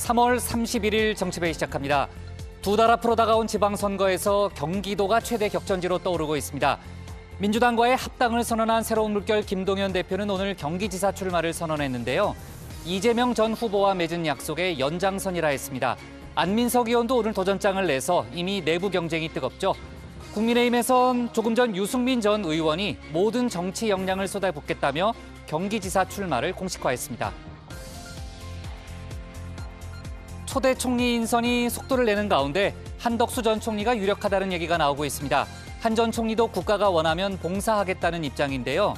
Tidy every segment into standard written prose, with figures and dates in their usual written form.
3월 31일 정치배이 시작합니다. 두 달 앞으로 다가온 지방선거에서 경기도가 최대 격전지로 떠오르고 있습니다. 민주당과의 합당을 선언한 새로운 물결 김동연 대표는 오늘 경기지사 출마를 선언했는데요. 이재명 전 후보와 맺은 약속의 연장선이라 했습니다. 안민석 의원도 오늘 도전장을 내서 이미 내부 경쟁이 뜨겁죠. 국민의힘에선 조금 전 유승민 전 의원이 모든 정치 역량을 쏟아붓겠다며 경기지사 출마를 공식화했습니다. 초대 총리 인선이 속도를 내는 가운데 한덕수 전 총리가 유력하다는 얘기가 나오고 있습니다. 한 전 총리도 국가가 원하면 봉사하겠다는 입장인데요.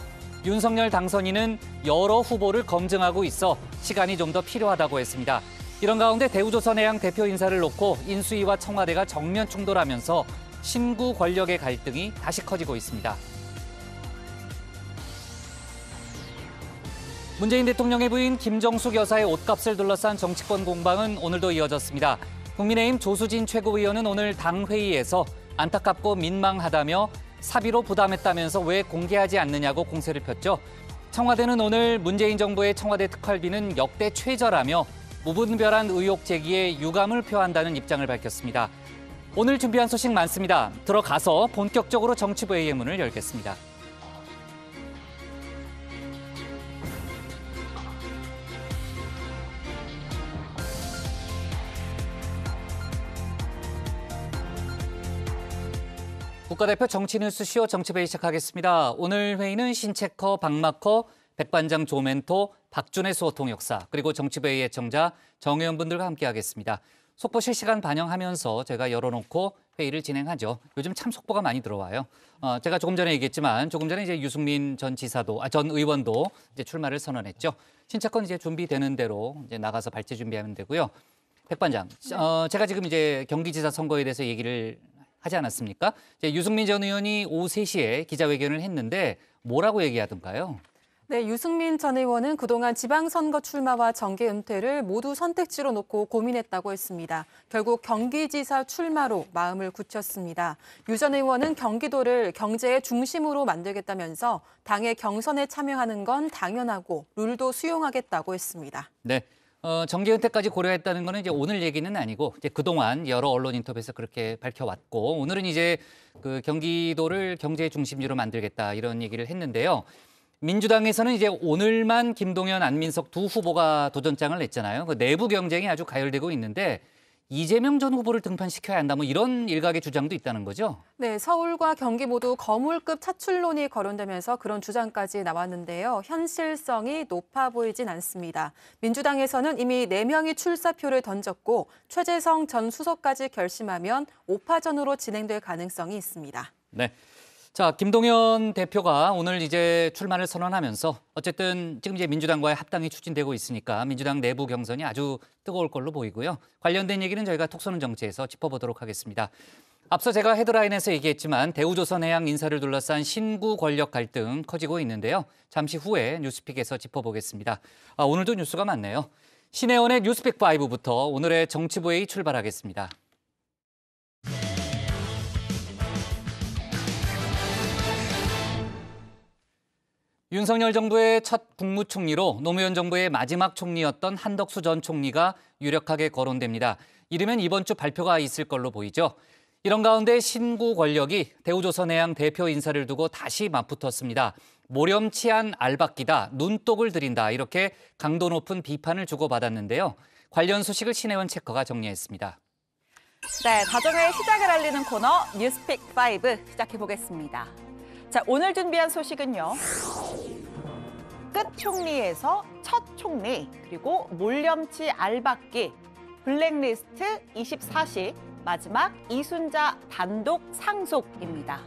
윤석열 당선인은 여러 후보를 검증하고 있어 시간이 좀 더 필요하다고 했습니다. 이런 가운데 대우조선해양 대표 인사를 놓고 인수위와 청와대가 정면 충돌하면서 신구 권력의 갈등이 다시 커지고 있습니다. 문재인 대통령의 부인 김정숙 여사의 옷값을 둘러싼 정치권 공방은 오늘도 이어졌습니다. 국민의힘 조수진 최고위원은 오늘 당 회의에서 안타깝고 민망하다며 사비로 부담했다면서 왜 공개하지 않느냐고 공세를 폈죠. 청와대는 오늘 문재인 정부의 청와대 특활비는 역대 최저라며 무분별한 의혹 제기에 유감을 표한다는 입장을 밝혔습니다. 오늘 준비한 소식 많습니다. 들어가서 본격적으로 정치부의 문을 열겠습니다. 국가대표 정치뉴스쇼 정치배이 시작하겠습니다. 오늘 회의는 신체커, 박마커, 백반장 조멘토, 박준혜 수호통역사, 그리고 정치배이 애청자 정의원분들과 함께하겠습니다. 속보 실시간 반영하면서 제가 열어놓고 회의를 진행하죠. 요즘 참 속보가 많이 들어와요. 제가 조금 전에 얘기했지만 조금 전에 이제 유승민 전 의원도 이제 출마를 선언했죠. 신체커는 이제 준비되는 대로 이제 나가서 발제 준비하면 되고요. 백반장, 제가 지금 이제 경기지사 선거에 대해서 얘기를 하지 않았습니까? 이제 유승민 전 의원이 오후 3시에 기자회견을 했는데 뭐라고 얘기하던가요? 네, 유승민 전 의원은 그동안 지방선거 출마와 정계 은퇴를 모두 선택지로 놓고 고민했다고 했습니다. 결국 경기지사 출마로 마음을 굳혔습니다. 유 전 의원은 경기도를 경제의 중심으로 만들겠다면서 당의 경선에 참여하는 건 당연하고 룰도 수용하겠다고 했습니다. 네. 정계 은퇴까지 고려했다는 거는 이제 오늘 얘기는 아니고 이제 그동안 여러 언론 인터뷰에서 그렇게 밝혀왔고 오늘은 이제 그 경기도를 경제의 중심지로 만들겠다 이런 얘기를 했는데요. 민주당에서는 이제 오늘만 김동연, 안민석 두 후보가 도전장을 냈잖아요. 그 내부 경쟁이 아주 가열되고 있는데 이재명 전 후보를 등판시켜야 한다 뭐 이런 일각의 주장도 있다는 거죠? 네, 서울과 경기 모두 거물급 차출론이 거론되면서 그런 주장까지 나왔는데요. 현실성이 높아 보이진 않습니다. 민주당에서는 이미 4명이 출사표를 던졌고 최재성 전 수석까지 결심하면 5파전으로 진행될 가능성이 있습니다. 네. 자, 김동연 대표가 오늘 이제 출마를 선언하면서 어쨌든 지금 이제 민주당과의 합당이 추진되고 있으니까 민주당 내부 경선이 아주 뜨거울 걸로 보이고요. 관련된 얘기는 저희가 톡 쏘는 정치에서 짚어보도록 하겠습니다. 앞서 제가 헤드라인에서 얘기했지만 대우조선해양 인사를 둘러싼 신구 권력 갈등 커지고 있는데요. 잠시 후에 뉴스픽에서 짚어보겠습니다. 오늘도 뉴스가 많네요. 신혜원의 뉴스픽 5부터 오늘의 정치부회의 출발하겠습니다. 윤석열 정부의 첫 국무총리로 노무현 정부의 마지막 총리였던 한덕수 전 총리가 유력하게 거론됩니다. 이르면 이번 주 발표가 있을 걸로 보이죠. 이런 가운데 신구 권력이 대우조선해양 대표 인사를 두고 다시 맞붙었습니다. 모렴치한 알박기다, 눈독을 들인다 이렇게 강도 높은 비판을 주고받았는데요. 관련 소식을 신혜원 체커가 정리했습니다. 네, 다정의 시작을 알리는 코너 뉴스픽 5 시작해보겠습니다. 자, 오늘 준비한 소식은요. 끝 총리에서 첫 총리, 그리고 몰렴치 알박기, 블랙리스트 24시, 마지막 이순자 단독 상속입니다.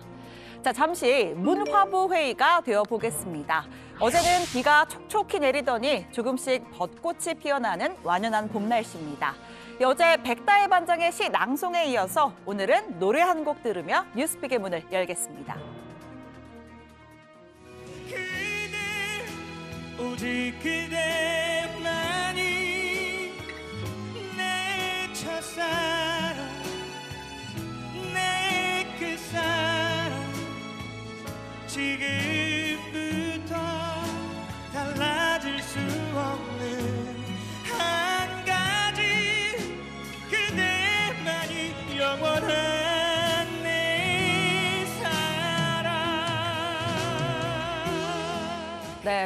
자, 잠시 문화부 회의가 되어보겠습니다. 어제는 비가 촉촉히 내리더니 조금씩 벚꽃이 피어나는 완연한 봄 날씨입니다. 어제 백다의 반장의 시 낭송에 이어서 오늘은 노래 한 곡 들으며 뉴스픽의 문을 열겠습니다. 오직 그대만이 내 첫사랑 내 그 사랑 지금부터 달라질 수 없는 한 가지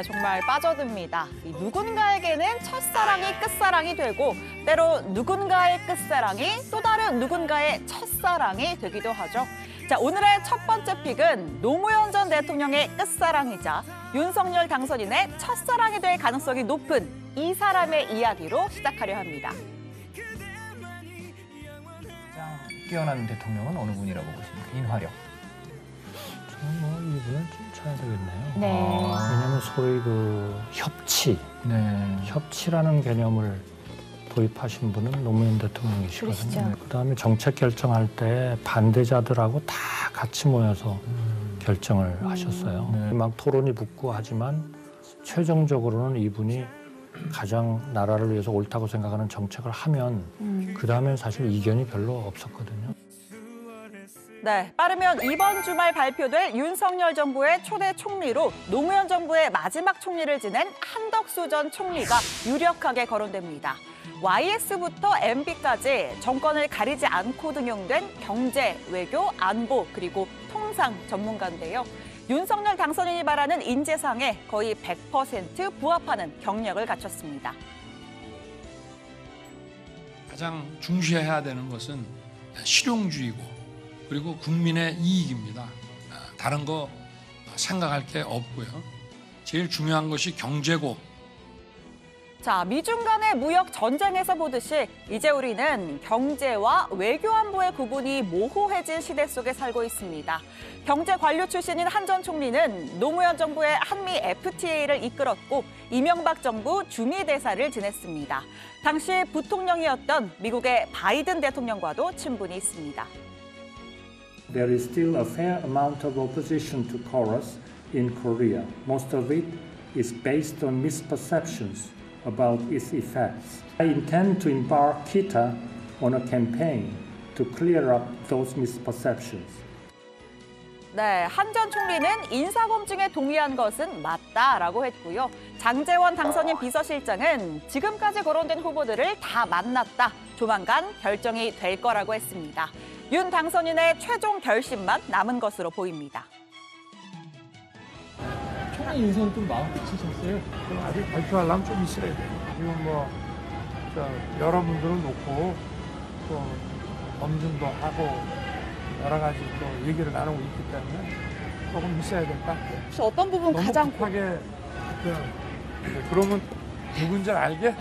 네, 정말 빠져듭니다. 이 누군가에게는 첫사랑이 끝사랑이 되고 때로 누군가의 끝사랑이 또 다른 누군가의 첫사랑이 되기도 하죠. 자, 오늘의 첫 번째 픽은 노무현 전 대통령의 끝사랑이자 윤석열 당선인의 첫사랑이 될 가능성이 높은 이 사람의 이야기로 시작하려 합니다. 가장 뛰어난 대통령은 어느 분이라고 보십니까? 인화력. 저는 뭐 이분을 좀 쳐야 되겠네요. 네. 왜냐하면 소위 그 협치, 네. 협치라는 개념을 도입하신 분은 노무현 대통령이시거든요. 그다음에 정책 결정할 때 반대자들하고 다 같이 모여서 결정을 하셨어요. 네. 막 토론이 붙고 하지만 최종적으로는 이분이 가장 나라를 위해서 옳다고 생각하는 정책을 하면 그다음엔 사실 이견이 별로 없었거든요. 네, 빠르면 이번 주말 발표될 윤석열 정부의 초대 총리로 노무현 정부의 마지막 총리를 지낸 한덕수 전 총리가 유력하게 거론됩니다. YS부터 MB까지 정권을 가리지 않고 등용된 경제, 외교, 안보, 그리고 통상 전문가인데요. 윤석열 당선인이 바라는 인재상에 거의 100% 부합하는 경력을 갖췄습니다. 가장 중시해야 되는 것은 실용주의고 그리고 국민의 이익입니다. 다른 거 생각할 게 없고요. 제일 중요한 것이 경제고. 자, 미중 간의 무역 전쟁에서 보듯이 이제 우리는 경제와 외교 안보의 구분이 모호해진 시대 속에 살고 있습니다. 경제 관료 출신인 한 전 총리는 노무현 정부의 한미 FTA를 이끌었고 이명박 정부 주미대사를 지냈습니다. 당시 부통령이었던 미국의 바이든 대통령과도 친분이 있습니다. There is still a fair amount of opposition to KORUS in Korea. Most of it is based on misperceptions about its effects. I intend to embark KITA on a campaign to clear up those misperceptions. 네, 한 전 총리는 인사검증에 동의한 것은 맞다라고 했고요. 장제원 당선인 비서실장은 지금까지 거론된 후보들을 다 만났다. 조만간 결정이 될 거라고 했습니다. 윤 당선인의 최종 결심만 남은 것으로 보입니다. 총리 인선 좀 마음 끝이셨어요? 아직 발표하려면 좀 있어야 돼요. 지금 뭐 여러분들을 놓고 또 검증도 하고 여러 가지 또 얘기를 나누고 있기 때문에 조금 있어야 될 것 같아요. 혹시 어떤 부분 너무 가장 급하게 그러면 누군지 알게?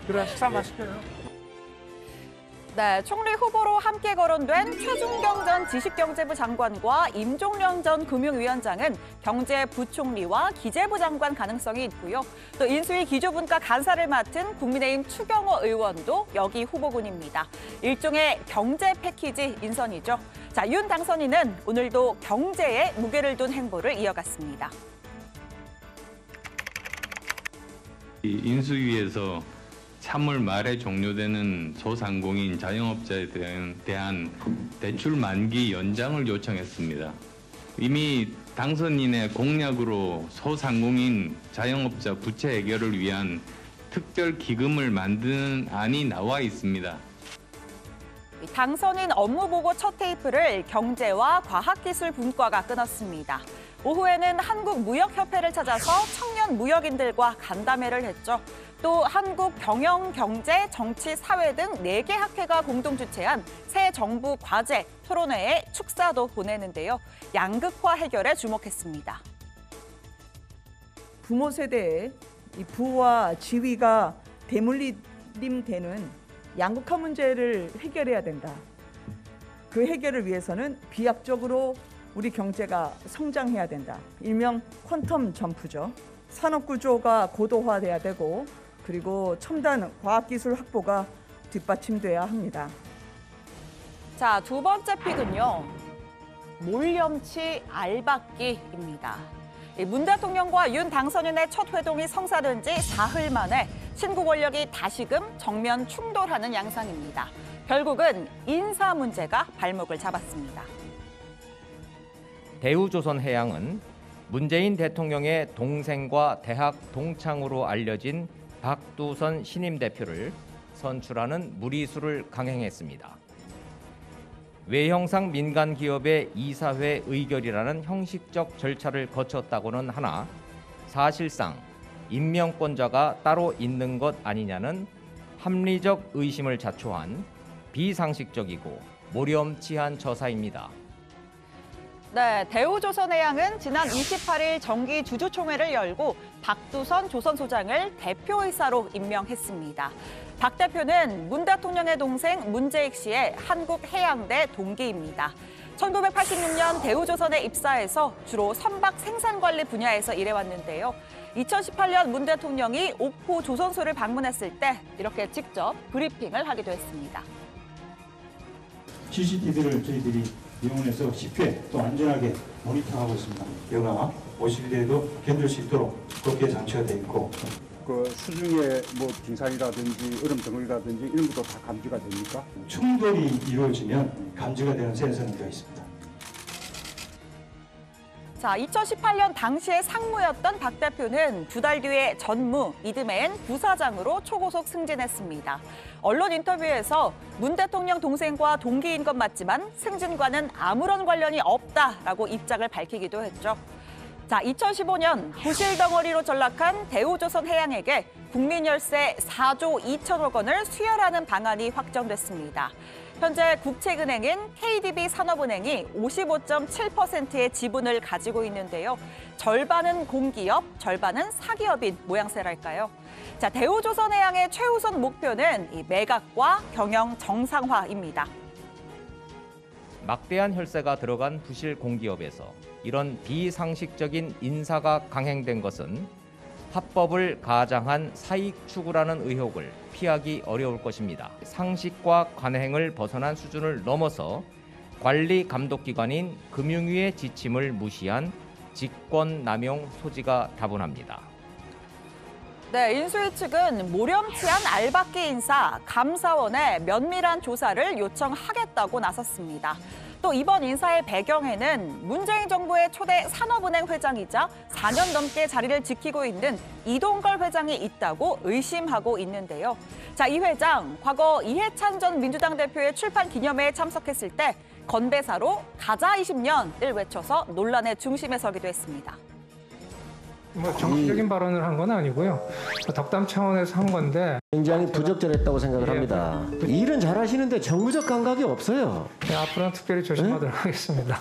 그래 식사 맛있게요. 네, 총리 후보로 함께 거론된 최준경 전 지식경제부 장관과 임종련 전 금융위원장은 경제부총리와 기재부 장관 가능성이 있고요. 또 인수위 기조분과 간사를 맡은 국민의힘 추경호 의원도 여기 후보군입니다. 일종의 경제 패키지 인선이죠. 자, 윤 당선인은 오늘도 경제에 무게를 둔 행보를 이어갔습니다. 인수위에서 3월 말에 종료되는 소상공인 자영업자에 대한 대출 만기 연장을 요청했습니다. 이미 당선인의 공약으로 소상공인 자영업자 부채 해결을 위한 특별 기금을 만드는 안이 나와 있습니다. 당선인 업무보고 첫 테이프를 경제와 과학기술 분과가 끊었습니다. 오후에는 한국무역협회를 찾아서 청년 무역인들과 간담회를 했죠. 또 한국 경영, 경제, 정치, 사회 등 4개 학회가 공동 주최한 새 정부 과제 토론회에 축사도 보내는데요. 양극화 해결에 주목했습니다. 부모 세대의 이 부와 지위가 대물림되는 양극화 문제를 해결해야 된다. 그 해결을 위해서는 비약적으로 우리 경제가 성장해야 된다. 일명 퀀텀 점프죠. 산업 구조가 고도화돼야 되고 그리고 첨단 과학기술 확보가 뒷받침돼야 합니다. 자, 두 번째 픽은요. 몰염치 알박기입니다. 문 대통령과 윤 당선인의 첫 회동이 성사된 지 사흘 만에 친구 권력이 다시금 정면 충돌하는 양상입니다. 결국은 인사 문제가 발목을 잡았습니다. 대우조선해양은 문재인 대통령의 동생과 대학 동창으로 알려진 박두선 신임 대표를 선출하는 무리수를 강행했습니다. 외형상 민간 기업의 이사회 의결이라는 형식적 절차를 거쳤다고는 하나 사실상 임명권자가 따로 있는 것 아니냐는 합리적 의심을 자초한 비상식적이고 모렴치한 처사입니다. 네, 대우조선해양은 지난 28일 정기 주주총회를 열고 박두선 조선소장을 대표이사로 임명했습니다. 박 대표는 문 대통령의 동생 문재익 씨의 한국해양대 동기입니다. 1986년 대우조선에 입사해서 주로 선박 생산관리 분야에서 일해왔는데요. 2018년 문 대통령이 옥포 조선소를 방문했을 때 이렇게 직접 브리핑을 하기도 했습니다. CCTV를 저희들이 이용해서 쉽게 또 안전하게 모니터하고 있습니다. 여가 오실 때에도 견딜 수 있도록 그렇게 장치가 되어 있고, 그 수중에 뭐 빙산이라든지 얼음 덩어리라든지 이런 것도 다 감지가 됩니까? 충돌이 이루어지면 감지가 되는 센서는 되어 있습니다. 자, 2018년 당시의 상무였던 박 대표는 2달 뒤에 전무, 이듬해엔 부사장으로 초고속 승진했습니다. 언론 인터뷰에서 문 대통령 동생과 동기인 건 맞지만 승진과는 아무런 관련이 없다라고 입장을 밝히기도 했죠. 자, 2015년 부실 덩어리로 전락한 대우조선해양에게 국민열세 4조 2천억 원을 수혈하는 방안이 확정됐습니다. 현재 국책은행인 KDB 산업은행이 55.7%의 지분을 가지고 있는데요. 절반은 공기업, 절반은 사기업인 모양새랄까요. 자, 대우조선해양의 최우선 목표는 이 매각과 경영 정상화입니다. 막대한 혈세가 들어간 부실 공기업에서 이런 비상식적인 인사가 강행된 것은 합법을 가장한 사익 추구라는 의혹을 피하기 어려울 것입니다. 상식과 관행을 벗어난 수준을 넘어서 관리 감독기관인 금융위의 지침을 무시한 직권남용 소지가 다분합니다. 네, 인수위 측은 모렴치한 알박기 인사, 감사원에 면밀한 조사를 요청하겠다고 나섰습니다. 또 이번 인사의 배경에는 문재인 정부의 초대 산업은행 회장이자 4년 넘게 자리를 지키고 있는 이동걸 회장이 있다고 의심하고 있는데요. 자, 이 회장, 과거 이해찬 전 민주당 대표의 출판 기념회에 참석했을 때 건배사로 가자 20년을 외쳐서 논란의 중심에 서기도 했습니다. 뭐 정치적인 발언을 한 건 아니고요. 덕담 차원에서 한 건데 굉장히 부적절했다고 생각을 합니다. 일은 잘하시는데 정무적 감각이 없어요. 네, 앞으로는 특별히 조심하도록 하겠습니다.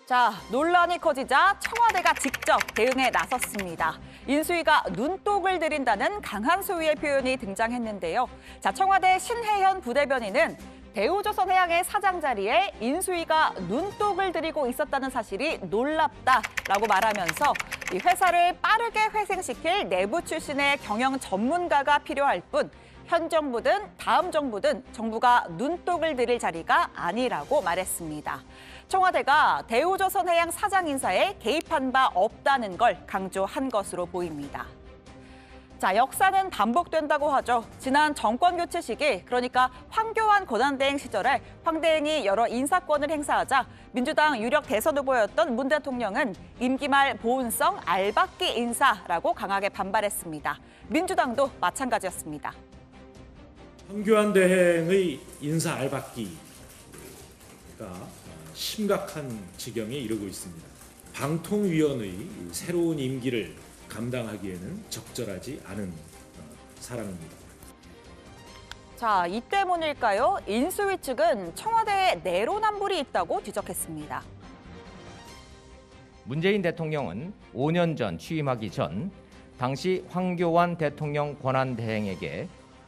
자, 논란이 커지자 청와대가 직접 대응에 나섰습니다. 인수위가 눈독을 들인다는 강한 소위의 표현이 등장했는데요. 자, 청와대 신혜현 부대변인은 대우조선해양의 사장 자리에 인수위가 눈독을 들이고 있었다는 사실이 놀랍다라고 말하면서 이 회사를 빠르게 회생시킬 내부 출신의 경영 전문가가 필요할 뿐 현 정부든 다음 정부든 정부가 눈독을 들일 자리가 아니라고 말했습니다. 청와대가 대우조선해양 사장 인사에 개입한 바 없다는 걸 강조한 것으로 보입니다. 자, 역사는 반복된다고 하죠. 지난 정권 교체 시기, 그러니까 황교안 권한대행 시절에 황 대행이 여러 인사권을 행사하자 민주당 유력 대선 후보였던 문 대통령은 임기 말 보온성 알박기 인사라고 강하게 반발했습니다. 민주당도 마찬가지였습니다. 황교안 대행의 인사 알박기가 심각한 지경에 이르고 있습니다. 방통위원의 새로운 임기를 감당하기에는 적절하지 않은 사람입니다. 자, 이 때문일까요? 인수위 측은 청와대에 내로남불이 있다고 지적했습니다. 문재인 대통령은 5년 전 취임하기 전 당시 황교안 대통령 권한대행에게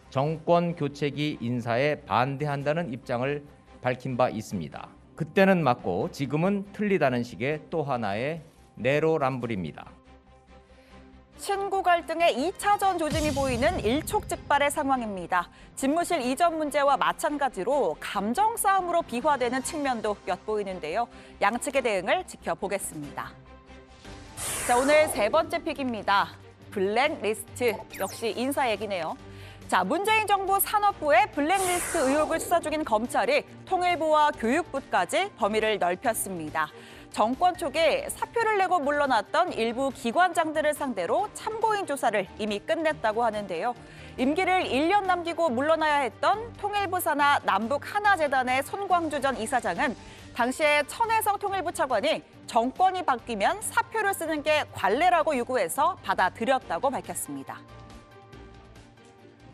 정권 교체기 인사에 반대한다는 입장을 밝힌 바 있습니다. 그때는 맞고 지금은 틀리다는 식의 또 하나의 내로남불입니다. 친구 갈등의 2차전 조짐이 보이는 일촉즉발의 상황입니다. 집무실 이전 문제와 마찬가지로 감정 싸움으로 비화되는 측면도 엿보이는데요. 양측의 대응을 지켜보겠습니다. 자, 오늘 세 번째 픽입니다. 블랙리스트, 역시 인사 얘기네요. 자, 문재인 정부 산업부의 블랙리스트 의혹을 수사 중인 검찰이 통일부와 교육부까지 범위를 넓혔습니다. 정권 초기 사표를 내고 물러났던 일부 기관장들을 상대로 참고인 조사를 이미 끝냈다고 하는데요. 임기를 1년 남기고 물러나야 했던 통일부 산하 남북 하나재단의 손광주 전 이사장은 당시에 천혜성 통일부 차관이 정권이 바뀌면 사표를 쓰는 게 관례라고 요구해서 받아들였다고 밝혔습니다.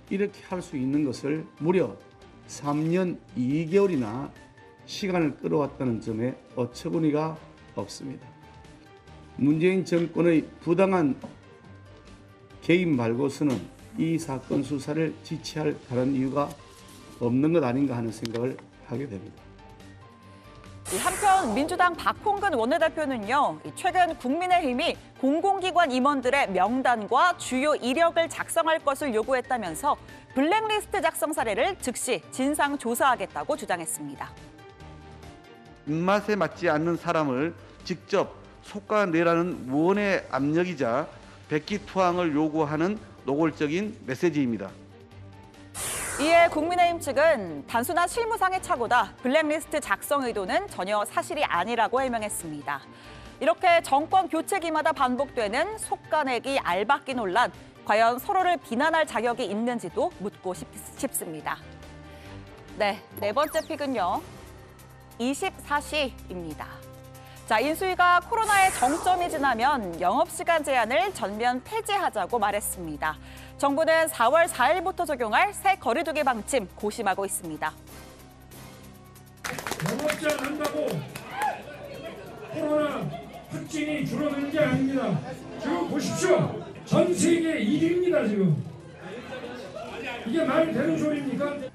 이렇게 할 수 있는 것을 무려 3년 2개월이나 시간을 끌어왔다는 점에 어처구니가 없습니다. 문재인 정권의 부당한 개입 말고서는 이 사건 수사를 지체할 다른 이유가 없는 것 아닌가 하는 생각을 하게 됩니다. 한편 민주당 박홍근 원내대표는요, 최근 국민의힘이 공공기관 임원들의 명단과 주요 이력을 작성할 것을 요구했다면서 블랙리스트 작성 사례를 즉시 진상조사하겠다고 주장했습니다. 입맛에 맞지 않는 사람을 직접 속아내라는 무언의 압력이자 백기투항을 요구하는 노골적인 메시지입니다. 이에 국민의힘 측은 단순한 실무상의 착오다, 블랙리스트 작성 의도는 전혀 사실이 아니라고 해명했습니다. 이렇게 정권 교체기마다 반복되는 속가내기 알박기 논란, 과연 서로를 비난할 자격이 있는지도 묻고 싶습니다. 네 번째 픽은요, 24시입니다. 자, 인수위가 코로나의 정점이 지나면 영업시간 제한을 전면 폐지하자고 말했습니다. 정부는 4월 4일부터 적용할 새 거리두기 방침 고심하고 있습니다. 영업제한 한다고 코로나 확진이 줄어드는 게 아닙니다. 지금 보십시오. 전 세계 1위입니다, 지금. 이게 말이 되는 소리입니까?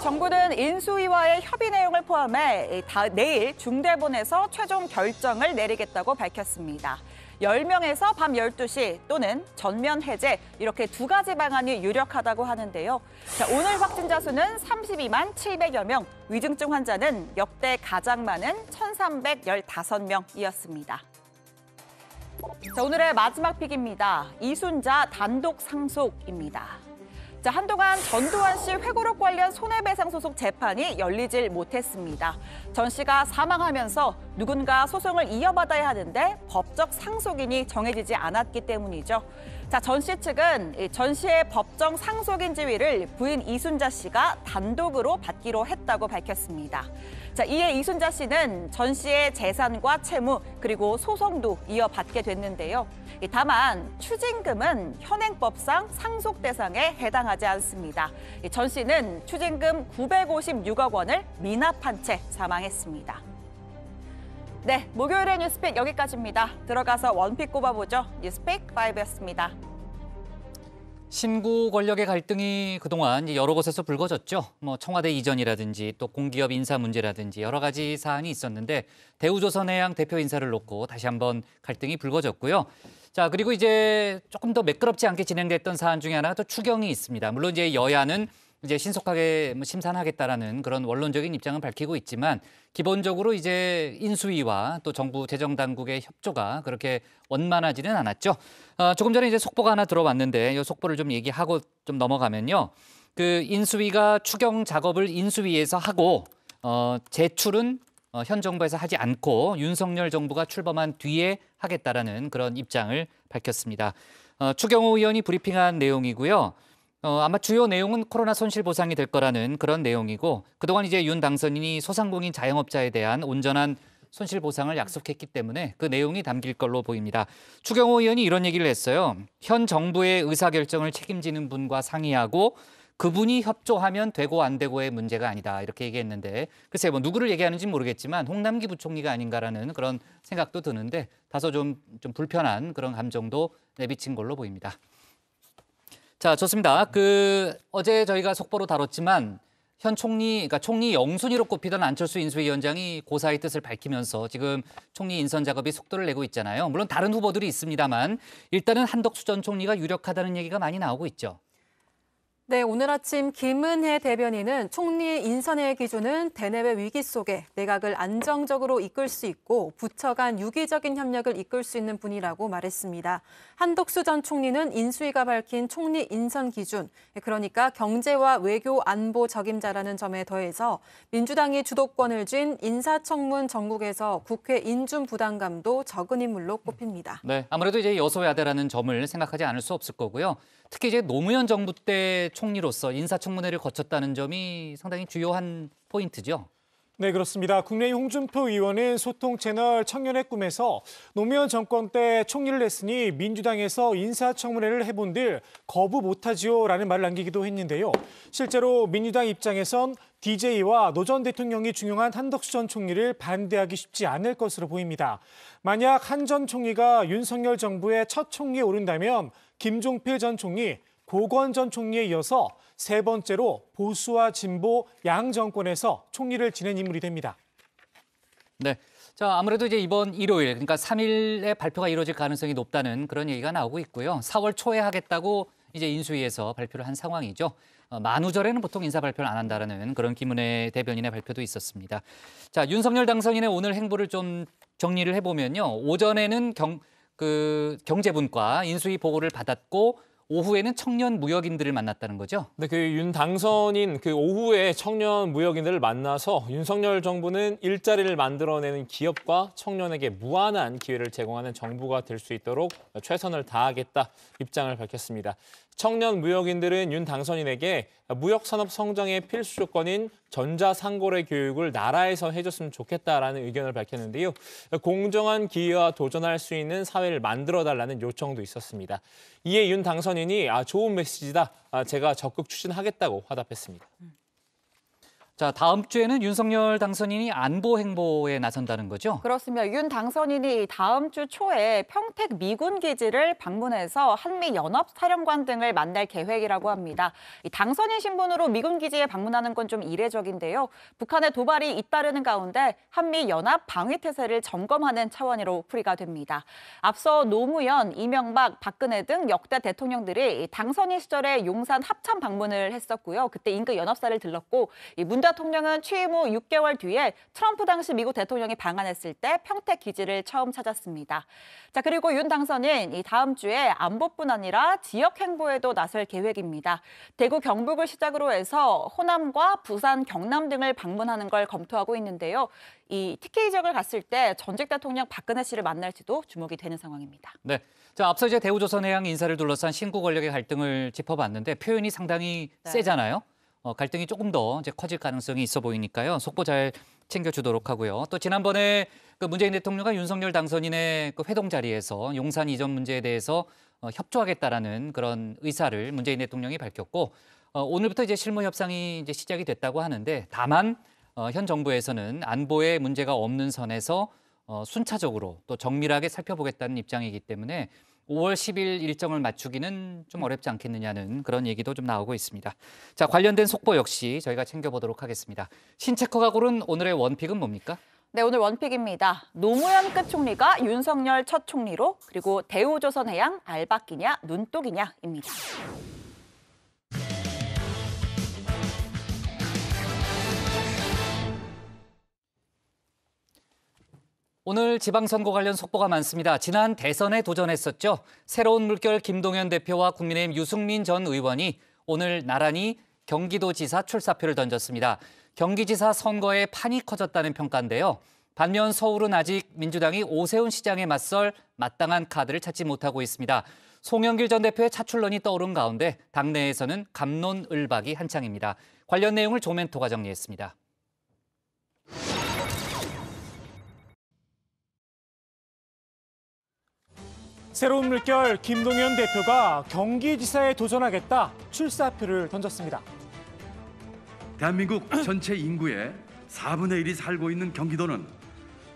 정부는 인수위와의 협의 내용을 포함해 내일 중대본에서 최종 결정을 내리겠다고 밝혔습니다. 10명에서 밤 12시 또는 전면 해제, 이렇게 두 가지 방안이 유력하다고 하는데요. 자, 오늘 확진자 수는 32만 700여 명, 위중증 환자는 역대 가장 많은 1,315명이었습니다. 자, 오늘의 마지막 픽입니다. 이순자 단독 상속입니다. 자, 한동안 전두환 씨 회고록 관련 손해배상 소송 재판이 열리질 못했습니다. 전 씨가 사망하면서 누군가 소송을 이어받아야 하는데 법적 상속인이 정해지지 않았기 때문이죠. 자, 전 씨 측은 전 씨의 법정 상속인 지위를 부인 이순자 씨가 단독으로 받기로 했다고 밝혔습니다. 자, 이에 이순자 씨는 전 씨의 재산과 채무 그리고 소송도 이어받게 됐는데요. 다만 추징금은 현행법상 상속 대상에 해당하지 않습니다. 전 씨는 추징금 956억 원을 미납한 채 사망했습니다. 네, 목요일의 뉴스픽 여기까지입니다. 들어가서 원픽 꼽아보죠. 뉴스픽 5였습니다. 신구 권력의 갈등이 그동안 여러 곳에서 불거졌죠. 청와대 이전이라든지 또 공기업 인사 문제라든지 여러 가지 사안이 있었는데 대우조선해양 대표 인사를 놓고 다시 한번 갈등이 불거졌고요. 자, 그리고 이제 조금 더 매끄럽지 않게 진행됐던 사안 중에 하나가 또 추경이 있습니다. 물론 이제 여야는 이제 신속하게 심산하겠다라는 그런 원론적인 입장을 밝히고 있지만 기본적으로 이제 인수위와 또 정부 재정당국의 협조가 그렇게 원만하지는 않았죠. 조금 전에 이제 속보가 하나 들어왔는데 이 속보를 좀 얘기하고 좀 넘어가면요. 그 인수위가 추경 작업을 인수위에서 하고 제출은 현 정부에서 하지 않고 윤석열 정부가 출범한 뒤에 하겠다라는 그런 입장을 밝혔습니다. 추경호 의원이 브리핑한 내용이고요. 아마 주요 내용은 코로나 손실 보상이 될 거라는 그런 내용이고 그동안 이제 윤 당선인이 소상공인 자영업자에 대한 온전한 손실 보상을 약속했기 때문에 그 내용이 담길 걸로 보입니다. 추경호 의원이 이런 얘기를 했어요. 현 정부의 의사결정을 책임지는 분과 상의하고 그분이 협조하면 되고 안 되고의 문제가 아니다 이렇게 얘기했는데 글쎄 뭐 누구를 얘기하는지 모르겠지만 홍남기 부총리가 아닌가라는 그런 생각도 드는데 다소 좀 불편한 그런 감정도 내비친 걸로 보입니다. 자, 좋습니다. 어제 저희가 속보로 다뤘지만 현 그러니까 총리 영순위로 꼽히던 안철수 인수위원장이 고사의 뜻을 밝히면서 지금 총리 인선 작업이 속도를 내고 있잖아요. 물론 다른 후보들이 있습니다만 일단은 한덕수 전 총리가 유력하다는 얘기가 많이 나오고 있죠. 네, 오늘 아침 김은혜 대변인은 총리 인선의 기준은 대내외 위기 속에 내각을 안정적으로 이끌 수 있고 부처 간 유기적인 협력을 이끌 수 있는 분이라고 말했습니다. 한덕수 전 총리는 인수위가 밝힌 총리 인선 기준, 그러니까 경제와 외교 안보 적임자라는 점에 더해서 민주당이 주도권을 쥔 인사청문 전국에서 국회 인준 부담감도 적은 인물로 꼽힙니다. 네, 아무래도 이제 여소야대라는 점을 생각하지 않을 수 없을 거고요. 특히 이제 노무현 정부 때 총리로서 인사청문회를 거쳤다는 점이 상당히 주요한 포인트죠. 네, 그렇습니다. 국민의힘 홍준표 의원은 소통 채널 청년의 꿈에서 노무현 정권 때 총리를 했으니 민주당에서 인사청문회를 해본들 거부 못하지요라는 말을 남기기도 했는데요. 실제로 민주당 입장에선 DJ와 노 전 대통령이 중용한 한덕수 전 총리를 반대하기 쉽지 않을 것으로 보입니다. 만약 한 전 총리가 윤석열 정부의 첫 총리에 오른다면 김종필 전 총리, 고건 전 총리에 이어서 세 번째로 보수와 진보 양 정권에서 총리를 지낸 인물이 됩니다. 네. 자, 아무래도 이제 이번 일요일, 그러니까 3일에 발표가 이루어질 가능성이 높다는 그런 얘기가 나오고 있고요. 4월 초에 하겠다고 이제 인수위에서 발표를 한 상황이죠. 만우절에는 보통 인사 발표를 안 한다라는 그런 김은혜 대변인의 발표도 있었습니다. 자, 윤석열 당선인의 오늘 행보를 좀 정리를 해보면요. 오전에는 경제분과 인수위 보고를 받았고 오후에는 청년 무역인들을 만났다는 거죠? 네, 윤 당선인 오후에 청년 무역인들을 만나서 윤석열 정부는 일자리를 만들어내는 기업과 청년에게 무한한 기회를 제공하는 정부가 될 수 있도록 최선을 다하겠다 입장을 밝혔습니다. 청년 무역인들은 윤 당선인에게 무역산업 성장의 필수 조건인 전자상거래 교육을 나라에서 해줬으면 좋겠다라는 의견을 밝혔는데요. 공정한 기회와 도전할 수 있는 사회를 만들어달라는 요청도 있었습니다. 이에 윤 당선인이 좋은 메시지다, 제가 적극 추진하겠다고 화답했습니다. 자, 다음 주에는 윤석열 당선인이 안보 행보에 나선다는 거죠? 그렇습니다. 윤 당선인이 다음 주 초에 평택 미군 기지를 방문해서 한미 연합 사령관 등을 만날 계획이라고 합니다. 이 당선인 신분으로 미군 기지에 방문하는 건 좀 이례적인데요. 북한의 도발이 잇따르는 가운데 한미 연합 방위 태세를 점검하는 차원으로 풀이가 됩니다. 앞서 노무현, 이명박, 박근혜 등 역대 대통령들이 당선인 시절에 용산 합참 방문을 했었고요. 그때 인근 연합사를 들렀고 문 대통령은 취임 후 6개월 뒤에 트럼프 당시 미국 대통령이 방한했을 때 평택 기지를 처음 찾았습니다. 자, 그리고 윤 당선인 다음 주에 안보뿐 아니라 지역 행보에도 나설 계획입니다. 대구 경북을 시작으로 해서 호남과 부산, 경남 등을 방문하는 걸 검토하고 있는데요. 이 TK 지역을 갔을 때 전직 대통령 박근혜 씨를 만날지도 주목이 되는 상황입니다. 네. 자, 앞서 이제 대우조선해양 인사를 둘러싼 신구 권력의 갈등을 짚어봤는데 표현이 상당히 세잖아요. 갈등이 조금 더 이제 커질 가능성이 있어 보이니까요. 속보 잘 챙겨주도록 하고요. 또 지난번에 문재인 대통령과 윤석열 당선인의 회동 자리에서 용산 이전 문제에 대해서 협조하겠다라는 그런 의사를 문재인 대통령이 밝혔고 오늘부터 이제 실무 협상이 이제 시작이 됐다고 하는데 다만 현 정부에서는 안보에 문제가 없는 선에서 순차적으로 또 정밀하게 살펴보겠다는 입장이기 때문에 5월 10일 일정을 맞추기는 좀 어렵지 않겠느냐는 그런 얘기도 좀 나오고 있습니다. 자, 관련된 속보 역시 저희가 챙겨보도록 하겠습니다. 신체커가 고른 오늘의 원픽은 뭡니까? 네, 오늘 원픽입니다. 노무현 끝 총리가 윤석열 첫 총리로, 그리고 대우조선해양 알박기냐 눈독이냐입니다. 오늘 지방선거 관련 속보가 많습니다. 지난 대선에 도전했었죠. 새로운 물결 김동연 대표와 국민의힘 유승민 전 의원이 오늘 나란히 경기도지사 출사표를 던졌습니다. 경기지사 선거에 판이 커졌다는 평가인데요. 반면 서울은 아직 민주당이 오세훈 시장에 맞설 마땅한 카드를 찾지 못하고 있습니다. 송영길 전 대표의 차출론이 떠오른 가운데 당내에서는 갑론을박이 한창입니다. 관련 내용을 조멘토가 정리했습니다. 새로운 물결 김동연 대표가 경기지사에 도전하겠다 출사표를 던졌습니다. 대한민국 전체 인구의 4분의 1이 살고 있는 경기도는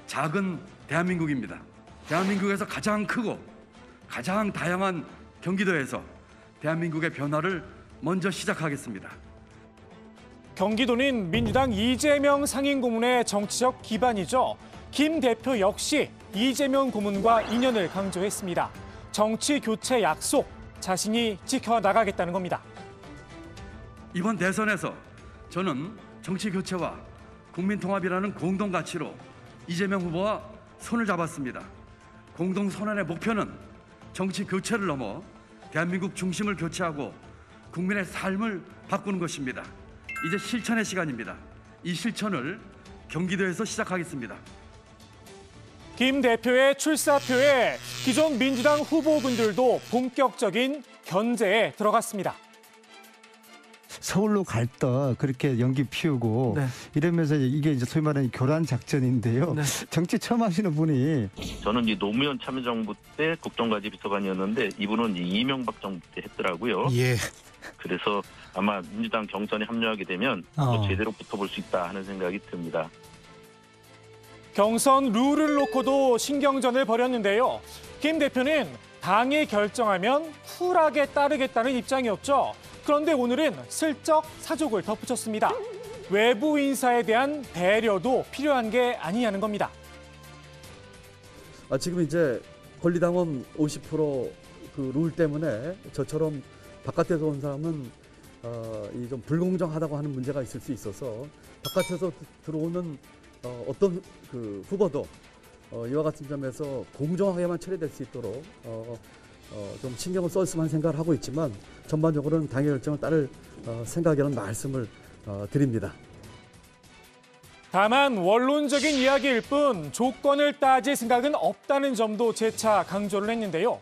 작은 대한민국입니다. 대한민국에서 가장 크고 가장 다양한 경기도에서 대한민국의 변화를 먼저 시작하겠습니다. 경기도는 민주당 이재명 상임 고문의 정치적 기반이죠. 김 대표 역시 이재명 고문과 인연을 강조했습니다. 정치 교체 약속, 자신이 지켜나가겠다는 겁니다. 이번 대선에서 저는 정치 교체와 국민 통합이라는 공동 가치로 이재명 후보와 손을 잡았습니다. 공동 선언의 목표는 정치 교체를 넘어 대한민국 중심을 교체하고 국민의 삶을 바꾸는 것입니다. 이제 실천의 시간입니다. 이 실천을 경기도에서 시작하겠습니다. 김 대표의 출사표에 기존 민주당 후보군들도 본격적인 견제에 들어갔습니다. 서울로 갈 때 그렇게 연기 피우고 네. 이러면서 이게 이제 소위 말하는 교란 작전인데요. 네. 정치 처음 하시는 분이 저는 이 노무현 참여정부 때 국정과제 비서관이었는데 이분은 이명박 정부 때 했더라고요. 예. 그래서 아마 민주당 경선에 합류하게 되면 또 제대로 붙어볼 수 있다 하는 생각이 듭니다. 경선 룰을 놓고도 신경전을 벌였는데요. 김 대표는 당이 결정하면 쿨하게 따르겠다는 입장이었죠. 그런데 오늘은 슬쩍 사족을 덧붙였습니다. 외부 인사에 대한 배려도 필요한 게 아니냐는 겁니다. 지금 이제 권리당원 50% 그 룰 때문에 저처럼 바깥에서 온 사람은 이 좀 불공정하다고 하는 문제가 있을 수 있어서 바깥에서 들어오는 어떤 그 후보도 이와 같은 점에서 공정하게만 처리될 수 있도록 좀 신경을 썼으면 하는 생각을 하고 있지만 전반적으로는 당의 결정을 따를 생각이라는 말씀을 드립니다. 다만 원론적인 이야기일 뿐 조건을 따질 생각은 없다는 점도 재차 강조를 했는데요.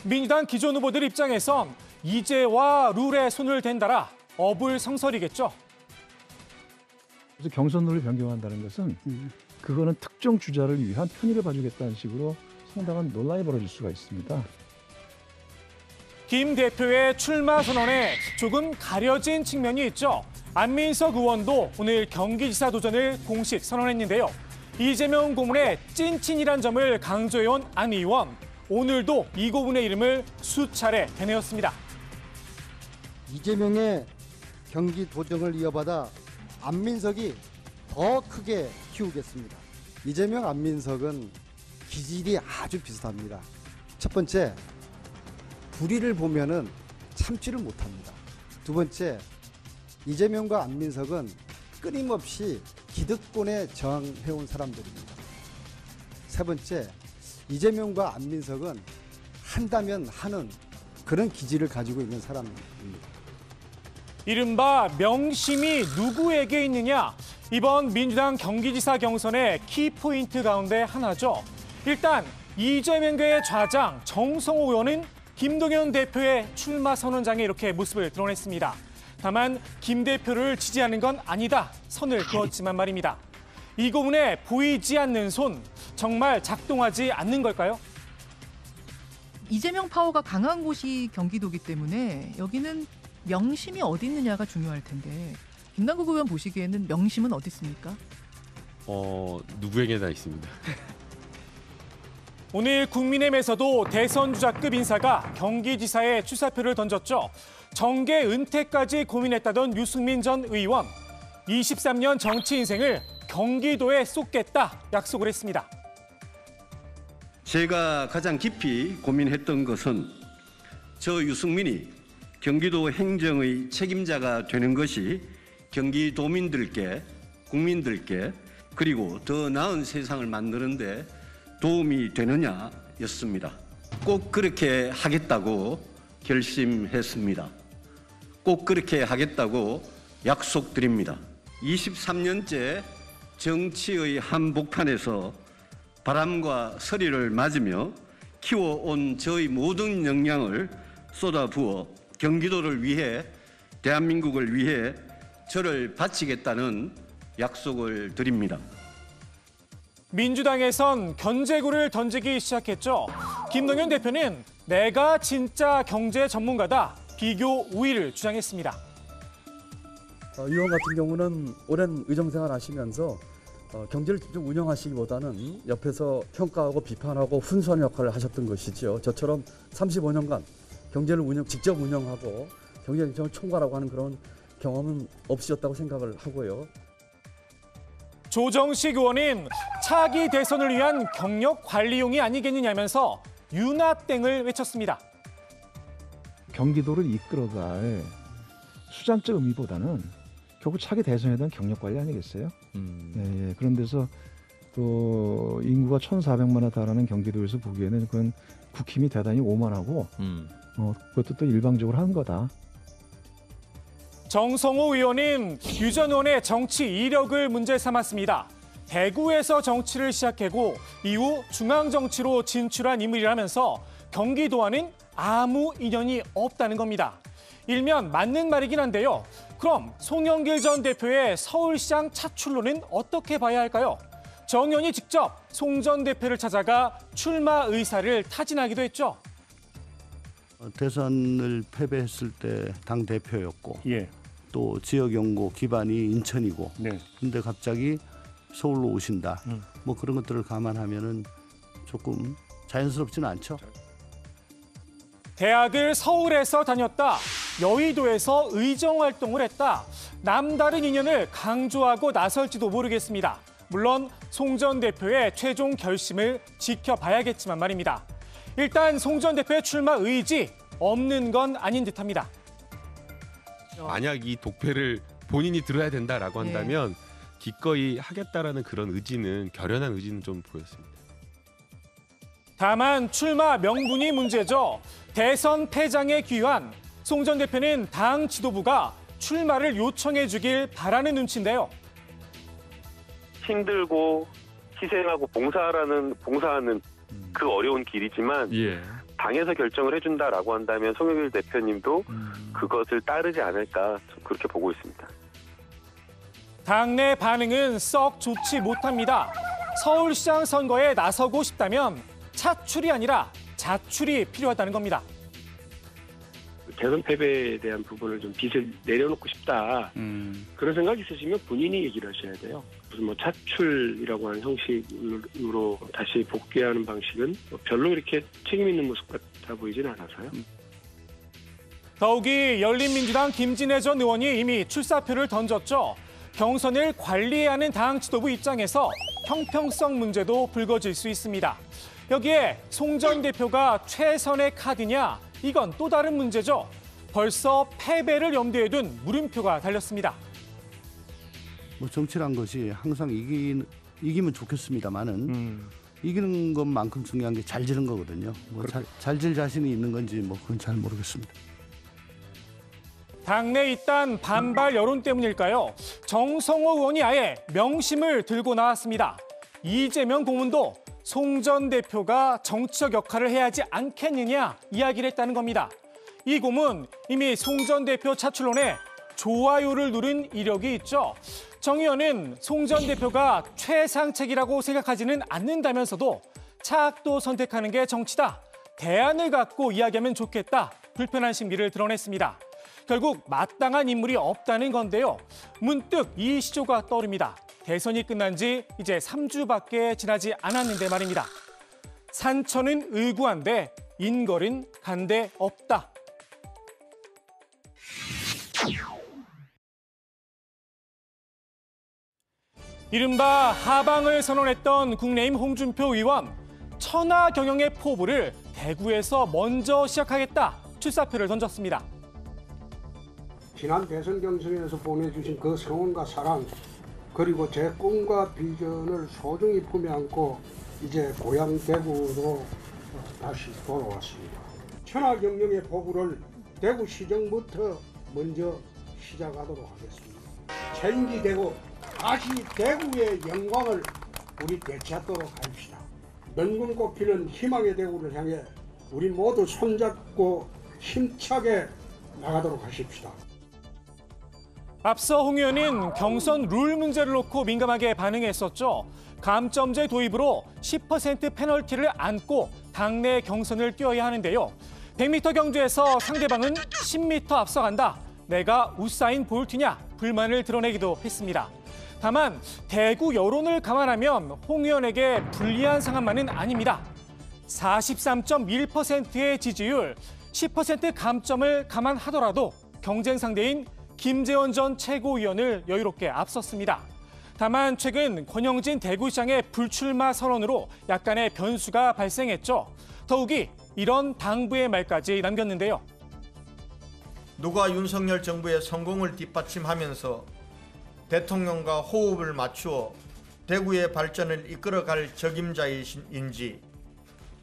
민주당 기존 후보들 입장에선 이제와 룰에 손을 댄다라 어불성설이겠죠. 그래서 경선룰을 변경한다는 것은 그거는 특정 주자를 위한 편의를 봐주겠다는 식으로 상당한 논란이 벌어질 수가 있습니다. 김 대표의 출마 선언에 조금 가려진 측면이 있죠. 안민석 의원도 오늘 경기지사 도전을 공식 선언했는데요. 이재명 고문의 찐친이란 점을 강조해온 안 의원. 오늘도 이 고문의 이름을 수차례 되뇌었습니다. 이재명의 경기 도정을 이어받아 안민석이 더 크게 키우겠습니다. 이재명, 안민석은 기질이 아주 비슷합니다. 첫 번째, 불의를 보면은 참지를 못합니다. 두 번째, 이재명과 안민석은 끊임없이 기득권에 저항해온 사람들입니다. 세 번째, 이재명과 안민석은 한다면 하는 그런 기질을 가지고 있는 사람입니다. 이른바 명심이 누구에게 있느냐? 이번 민주당 경기지사 경선의 키포인트 가운데 하나죠. 일단 이재명계의 좌장 정성호 의원은 김동연 대표의 출마 선언장에 이렇게 모습을 드러냈습니다. 다만 김 대표를 지지하는 건 아니다 선을 그었지만 말입니다. 이 고문에 보이지 않는 손 정말 작동하지 않는 걸까요? 이재명 파워가 강한 곳이 경기도기 때문에 여기는 명심이 어디 있느냐가 중요할 텐데 김남국 의원 보시기에는 명심은 어디 있습니까? 누구에게나 있습니다. 오늘 국민의힘에서도 대선 주자급 인사가 경기지사에 출사표를 던졌죠. 정계 은퇴까지 고민했다던 유승민 전 의원. 23년 정치 인생을 경기도에 쏟겠다 약속을 했습니다. 제가 가장 깊이 고민했던 것은 저 유승민이 경기도 행정의 책임자가 되는 것이 경기도민들께, 국민들께 그리고 더 나은 세상을 만드는 데 도움이 되느냐였습니다. 꼭 그렇게 하겠다고 결심했습니다. 꼭 그렇게 하겠다고 약속드립니다. 23년째 정치의 한복판에서 바람과 서리를 맞으며 키워온 저의 모든 역량을 쏟아부어 경기도를 위해, 대한민국을 위해 저를 바치겠다는 약속을 드립니다. 민주당에선 견제구를 던지기 시작했죠. 김동연 대표는 내가 진짜 경제 전문가다. 비교 우위를 주장했습니다. 의원 같은 경우는 오랜 의정생활 하시면서 경제를 직접 운영하시기보다는 옆에서 평가하고 비판하고 훈수하는 역할을 하셨던 것이죠. 저처럼 35년간 경제를 직접 운영하고 경제정책을 총괄하고 하는 그런 경험은 없으셨다고 생각을 하고요. 조정식 의원은 차기 대선을 위한 경력 관리용이 아니겠느냐면서 윤화땡을 외쳤습니다. 경기도를 이끌어갈 수장적 의미보다는 결국 차기 대선에 대한 경력 관리 아니겠어요? 네, 그런 데서 또 인구가 1,400만에 달하는 경기도에서 보기에는 그건 국힘이 대단히 오만하고 그것도 또 일방적으로 하는 거다. 정성호 의원은 유 전 의원의 정치 이력을 문제 삼았습니다. 대구에서 정치를 시작하고 이후 중앙정치로 진출한 인물이라면서 경기도와는 아무 인연이 없다는 겁니다. 일면 맞는 말이긴 한데요. 그럼 송영길 전 대표의 서울시장 차출로는 어떻게 봐야 할까요? 정 의원이 직접 송 전 대표를 찾아가 출마 의사를 타진하기도 했죠. 대선을 패배했을 때 당 대표였고 예. 또 지역 연고 기반이 인천이고 네. 근데 갑자기 서울로 오신다. 뭐 그런 것들을 감안하면은 조금 자연스럽지는 않죠. 대학을 서울에서 다녔다. 여의도에서 의정 활동을 했다. 남다른 인연을 강조하고 나설지도 모르겠습니다. 물론 송 전 대표의 최종 결심을 지켜봐야겠지만 말입니다. 일단 송 전 대표의 출마 의지 없는 건 아닌 듯합니다. 만약 이 독패를 본인이 들어야 된다라고 한다면 기꺼이 하겠다라는 그런 의지는 결연한 의지는 좀 보였습니다. 다만 출마 명분이 문제죠. 대선 패장에 귀환 송 전 대표는 당 지도부가 출마를 요청해 주길 바라는 눈치인데요. 힘들고 희생하고 봉사하는 그 어려운 길이지만 당에서 결정을 해준다라고 한다면 송영길 대표님도 그것을 따르지 않을까 그렇게 보고 있습니다. 당내 반응은 썩 좋지 못합니다. 서울시장 선거에 나서고 싶다면 차출이 아니라 자출이 필요하다는 겁니다. 대선 패배에 대한 부분을 좀 빚을 내려놓고 싶다. 그런 생각이 있으시면 본인이 얘기를 하셔야 돼요. 무슨 뭐 차출이라고 하는 형식으로 다시 복귀하는 방식은 별로 이렇게 책임 있는 모습 같아 보이진 않아서요. 더욱이 열린민주당 김진애 전 의원이 이미 출사표를 던졌죠. 경선을 관리해야 하는 당 지도부 입장에서 형평성 문제도 불거질 수 있습니다. 여기에 송 전 대표가 최선의 카드냐? 이건 또 다른 문제죠. 벌써 패배를 염두에 둔 물음표가 달렸습니다. 뭐 정치란 것이 항상 이기면 좋겠습니다만은 이기는 것만큼 중요한 게 잘 지는 거거든요. 뭐 잘 질 자신이 있는 건지 뭐 그건 잘 모르겠습니다. 당내 잇단 반발 여론 때문일까요? 정성호 의원이 아예 명심을 들고 나왔습니다. 이재명 고문도 송 전 대표가 정치적 역할을 해야 하지 않겠느냐 이야기를 했다는 겁니다. 이 고문 이미 송 전 대표 차출론에 좋아요를 누른 이력이 있죠. 정 의원은 송 전 대표가 최상책이라고 생각하지는 않는다면서도 차악도 선택하는 게 정치다. 대안을 갖고 이야기하면 좋겠다. 불편한 심기를 드러냈습니다. 결국 마땅한 인물이 없다는 건데요. 문득 이 시조가 떠오릅니다. 대선이 끝난 지 이제 3주밖에 지나지 않았는데 말입니다. 산천은 의구한데 인걸은 간데 없다. 이른바 하방을 선언했던 국내임 홍준표 의원. 천하 경영의 포부를 대구에서 먼저 시작하겠다. 출사표를 던졌습니다. 지난 대선 경선에서 보내주신 그 성원과 사랑 그리고 제 꿈과 비전을 소중히 품에 안고 이제 고향 대구로 다시 돌아왔습니다. 천하 경영의 포부를 대구시정부터 먼저 시작하도록 하겠습니다. 체인지되고 다시 대구의 영광을 우리 되찾도록 합시다. 명분 꽃피는 희망의 대구를 향해 우리 모두 손잡고 힘차게 나가도록 하십시다. 앞서 홍 의원은 경선 룰 문제를 놓고 민감하게 반응했었죠. 감점제 도입으로 10% 페널티를 안고 당내 경선을 뛰어야 하는데요. 100m 경주에서 상대방은 10m 앞서간다. 내가 우사인 볼트냐? 불만을 드러내기도 했습니다. 다만 대구 여론을 감안하면 홍 의원에게 불리한 상황만은 아닙니다. 43.1%의 지지율, 10% 감점을 감안하더라도 경쟁 상대인 김재원 전 최고위원을 여유롭게 앞섰습니다. 다만 최근 권영진 대구시장의 불출마 선언으로 약간의 변수가 발생했죠. 더욱이 이런 당부의 말까지 남겼는데요. 누가 윤석열 정부의 성공을 뒷받침하면서 대통령과 호흡을 맞추어 대구의 발전을 이끌어갈 적임자인지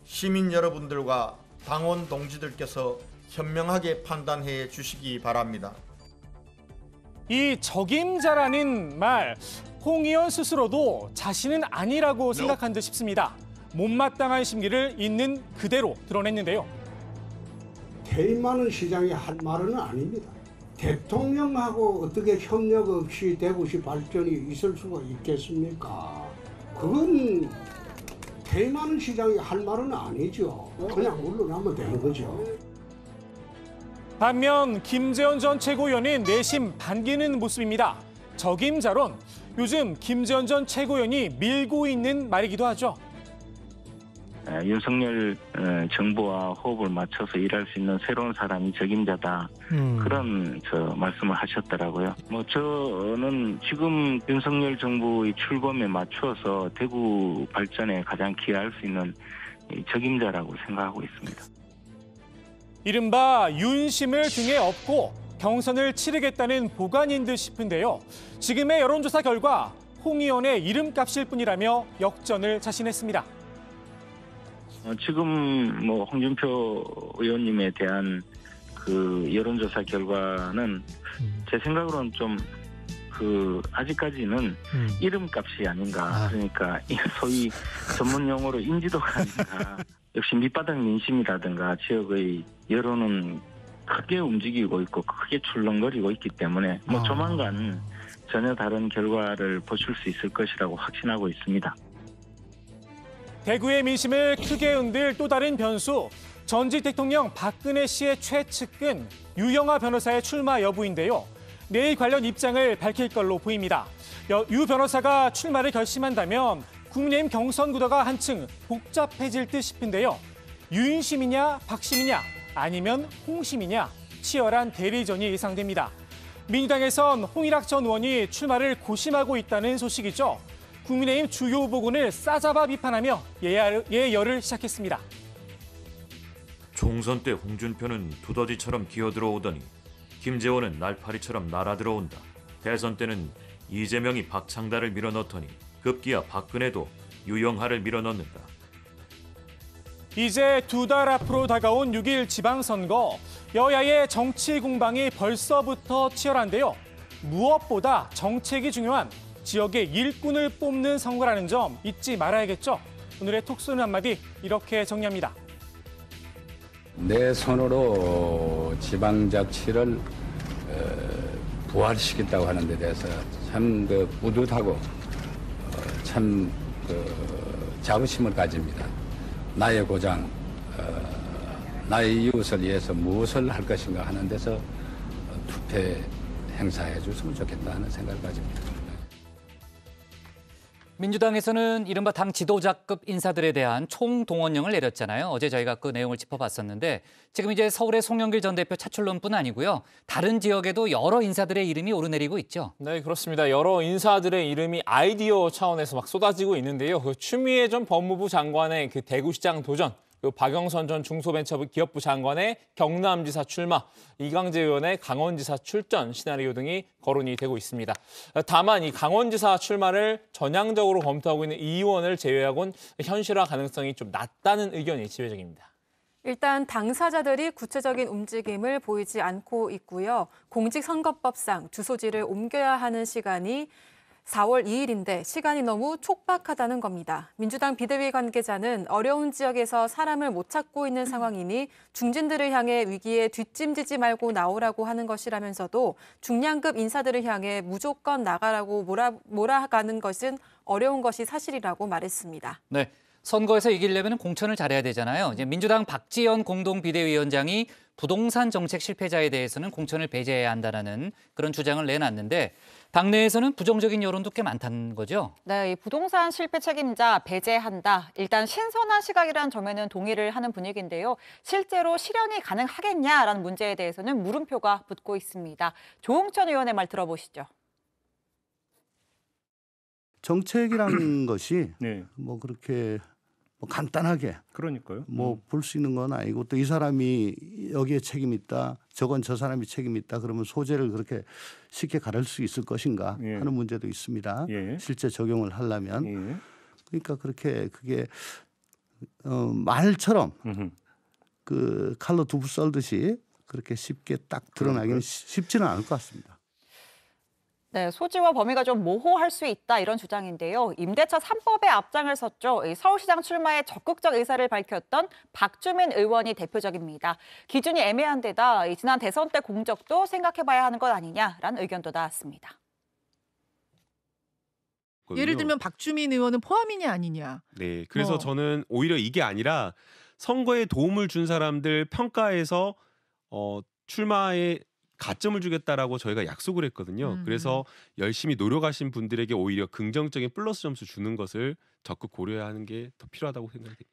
시민 여러분들과 당원 동지들께서 현명하게 판단해 주시기 바랍니다. 이 적임자라는 말, 홍 의원 스스로도 자신은 아니라고 생각한 듯 싶습니다. 못마땅한 심기를 있는 그대로 드러냈는데요. 퇴임 많은 시장이 할 말은 아닙니다. 대통령하고 어떻게 협력 없이 대구시 발전이 있을 수가 있겠습니까? 그건 퇴임하는 시장이 할 말은 아니죠. 그냥 물러나면 되는 거죠. 반면 김재원 전 최고위원은 내심 반기는 모습입니다. 적임자론, 요즘 김재원 전 최고위원이 밀고 있는 말이기도 하죠. 윤석열 정부와 호흡을 맞춰서 일할 수 있는 새로운 사람이 적임자다. 그런 말씀을 하셨더라고요. 저는 지금 윤석열 정부의 출범에 맞추어서 대구 발전에 가장 기여할 수 있는 적임자라고 생각하고 있습니다. 이른바 윤심을 등에 업고 경선을 치르겠다는 보관인 듯 싶은데요. 지금의 여론조사 결과 홍 의원의 이름값일 뿐이라며 역전을 자신했습니다. 지금 홍준표 의원님에 대한 그 여론조사 결과는 제 생각으로는 좀 아직까지는 이름값이 아닌가. 그러니까 소위 전문 용어로 인지도가 아닌가. 역시 밑바닥 민심이라든가 지역의 여론은 크게 움직이고 있고 크게 출렁거리고 있기 때문에 조만간 전혀 다른 결과를 보실 수 있을 것이라고 확신하고 있습니다. 대구의 민심을 크게 흔들 또 다른 변수, 전직 대통령 박근혜 씨의 최측근 유영하 변호사의 출마 여부인데요. 내일 관련 입장을 밝힐 걸로 보입니다. 유 변호사가 출마를 결심한다면 국민의힘 경선 구도가 한층 복잡해질 듯 싶은데요. 유인심이냐 박심이냐 아니면 홍심이냐 치열한 대리전이 예상됩니다. 민주당에선 홍일학 전 의원이 출마를 고심하고 있다는 소식이죠. 국민의힘 주요 후보군을 싸잡아 비판하며 예열을 시작했습니다. 총선 때 홍준표는 두더지처럼 기어들어오더니 김재원은 날파리처럼 날아들어온다. 대선 때는 이재명이 박창달을 밀어넣더니 급기야 박근혜도 유영하를 밀어넣는다. 이제 2달 앞으로 다가온 6일 지방선거, 여야의 정치 공방이 벌써부터 치열한데요. 무엇보다 정책이 중요한 지역의 일꾼을 뽑는 선거라는 점 잊지 말아야겠죠. 오늘의 톡쏘는 한마디 이렇게 정리합니다. 내 손으로 지방자치를 부활시켰다고 하는 데 대해서 참 뿌듯하고 참 자부심을 가집니다. 나의 고장, 나의 이웃을 위해서 무엇을 할 것인가 하는 데서 투표 행사해 줬으면 좋겠다 하는 생각을 가집니다. 민주당에서는 이른바 당 지도자급 인사들에 대한 총동원령을 내렸잖아요. 어제 저희가 그 내용을 짚어봤었는데 지금 이제 서울의 송영길 전 대표 차출론뿐 아니고요. 다른 지역에도 여러 인사들의 이름이 오르내리고 있죠. 네, 그렇습니다. 여러 인사들의 이름이 아이디어 차원에서 막 쏟아지고 있는데요. 추미애 전 법무부 장관의 대구시장 도전, 박영선 전 중소벤처부 기업부 장관의 경남지사 출마, 이강재 의원의 강원지사 출전 시나리오 등이 거론이 되고 있습니다. 다만 이 강원지사 출마를 전향적으로 검토하고 있는 이 의원을 제외하고는 현실화 가능성이 좀 낮다는 의견이 지배적입니다. 일단 당사자들이 구체적인 움직임을 보이지 않고 있고요. 공직선거법상 주소지를 옮겨야 하는 시간이 4월 2일인데 시간이 너무 촉박하다는 겁니다. 민주당 비대위 관계자는 어려운 지역에서 사람을 못 찾고 있는 상황이니 중진들을 향해 위기에 뒷짐지지 말고 나오라고 하는 것이라면서도 중량급 인사들을 향해 무조건 나가라고 몰아가는 것은 어려운 것이 사실이라고 말했습니다. 네, 선거에서 이기려면 공천을 잘해야 되잖아요. 이제 민주당 박지원 공동비대위원장이 부동산 정책 실패자에 대해서는 공천을 배제해야 한다는 그런 주장을 내놨는데 당내에서는 부정적인 여론도 꽤 많다는 거죠. 네, 이 부동산 실패 책임자 배제한다. 일단 신선한 시각이라는 점에는 동의를 하는 분위기인데요. 실제로 실현이 가능하겠냐라는 문제에 대해서는 물음표가 붙고 있습니다. 조홍천 의원의 말 들어보시죠. 정책이라는 것이 그렇게 간단하게 그러니까요. 볼 수 있는 건 아니고 또 이 사람이 여기에 책임이 있다, 저건 저 사람이 책임이 있다 그러면 소재를 그렇게 쉽게 가를 수 있을 것인가 하는 문제도 있습니다. 실제 적용을 하려면 그러니까 그렇게 그게 말처럼 그 칼로 두부 썰듯이 그렇게 쉽게 딱 드러나기는 쉽지는 않을 것 같습니다. 네, 소지와 범위가 좀 모호할 수 있다 이런 주장인데요. 임대차 3법에 앞장을 섰죠. 서울시장 출마에 적극적 의사를 밝혔던 박주민 의원이 대표적입니다. 기준이 애매한 데다 지난 대선 때 공적도 생각해봐야 하는 것 아니냐라는 의견도 나왔습니다. 예를 들면 박주민 의원은 포함이냐 아니냐. 네, 그래서 저는 오히려 이게 아니라 선거에 도움을 준 사람들 평가해서 출마에 가점을 주겠다라고 저희가 약속을 했거든요. 그래서 열심히 노력하신 분들에게 오히려 긍정적인 플러스 점수 주는 것을 적극 고려해야 하는 게 더 필요하다고 생각됩니다.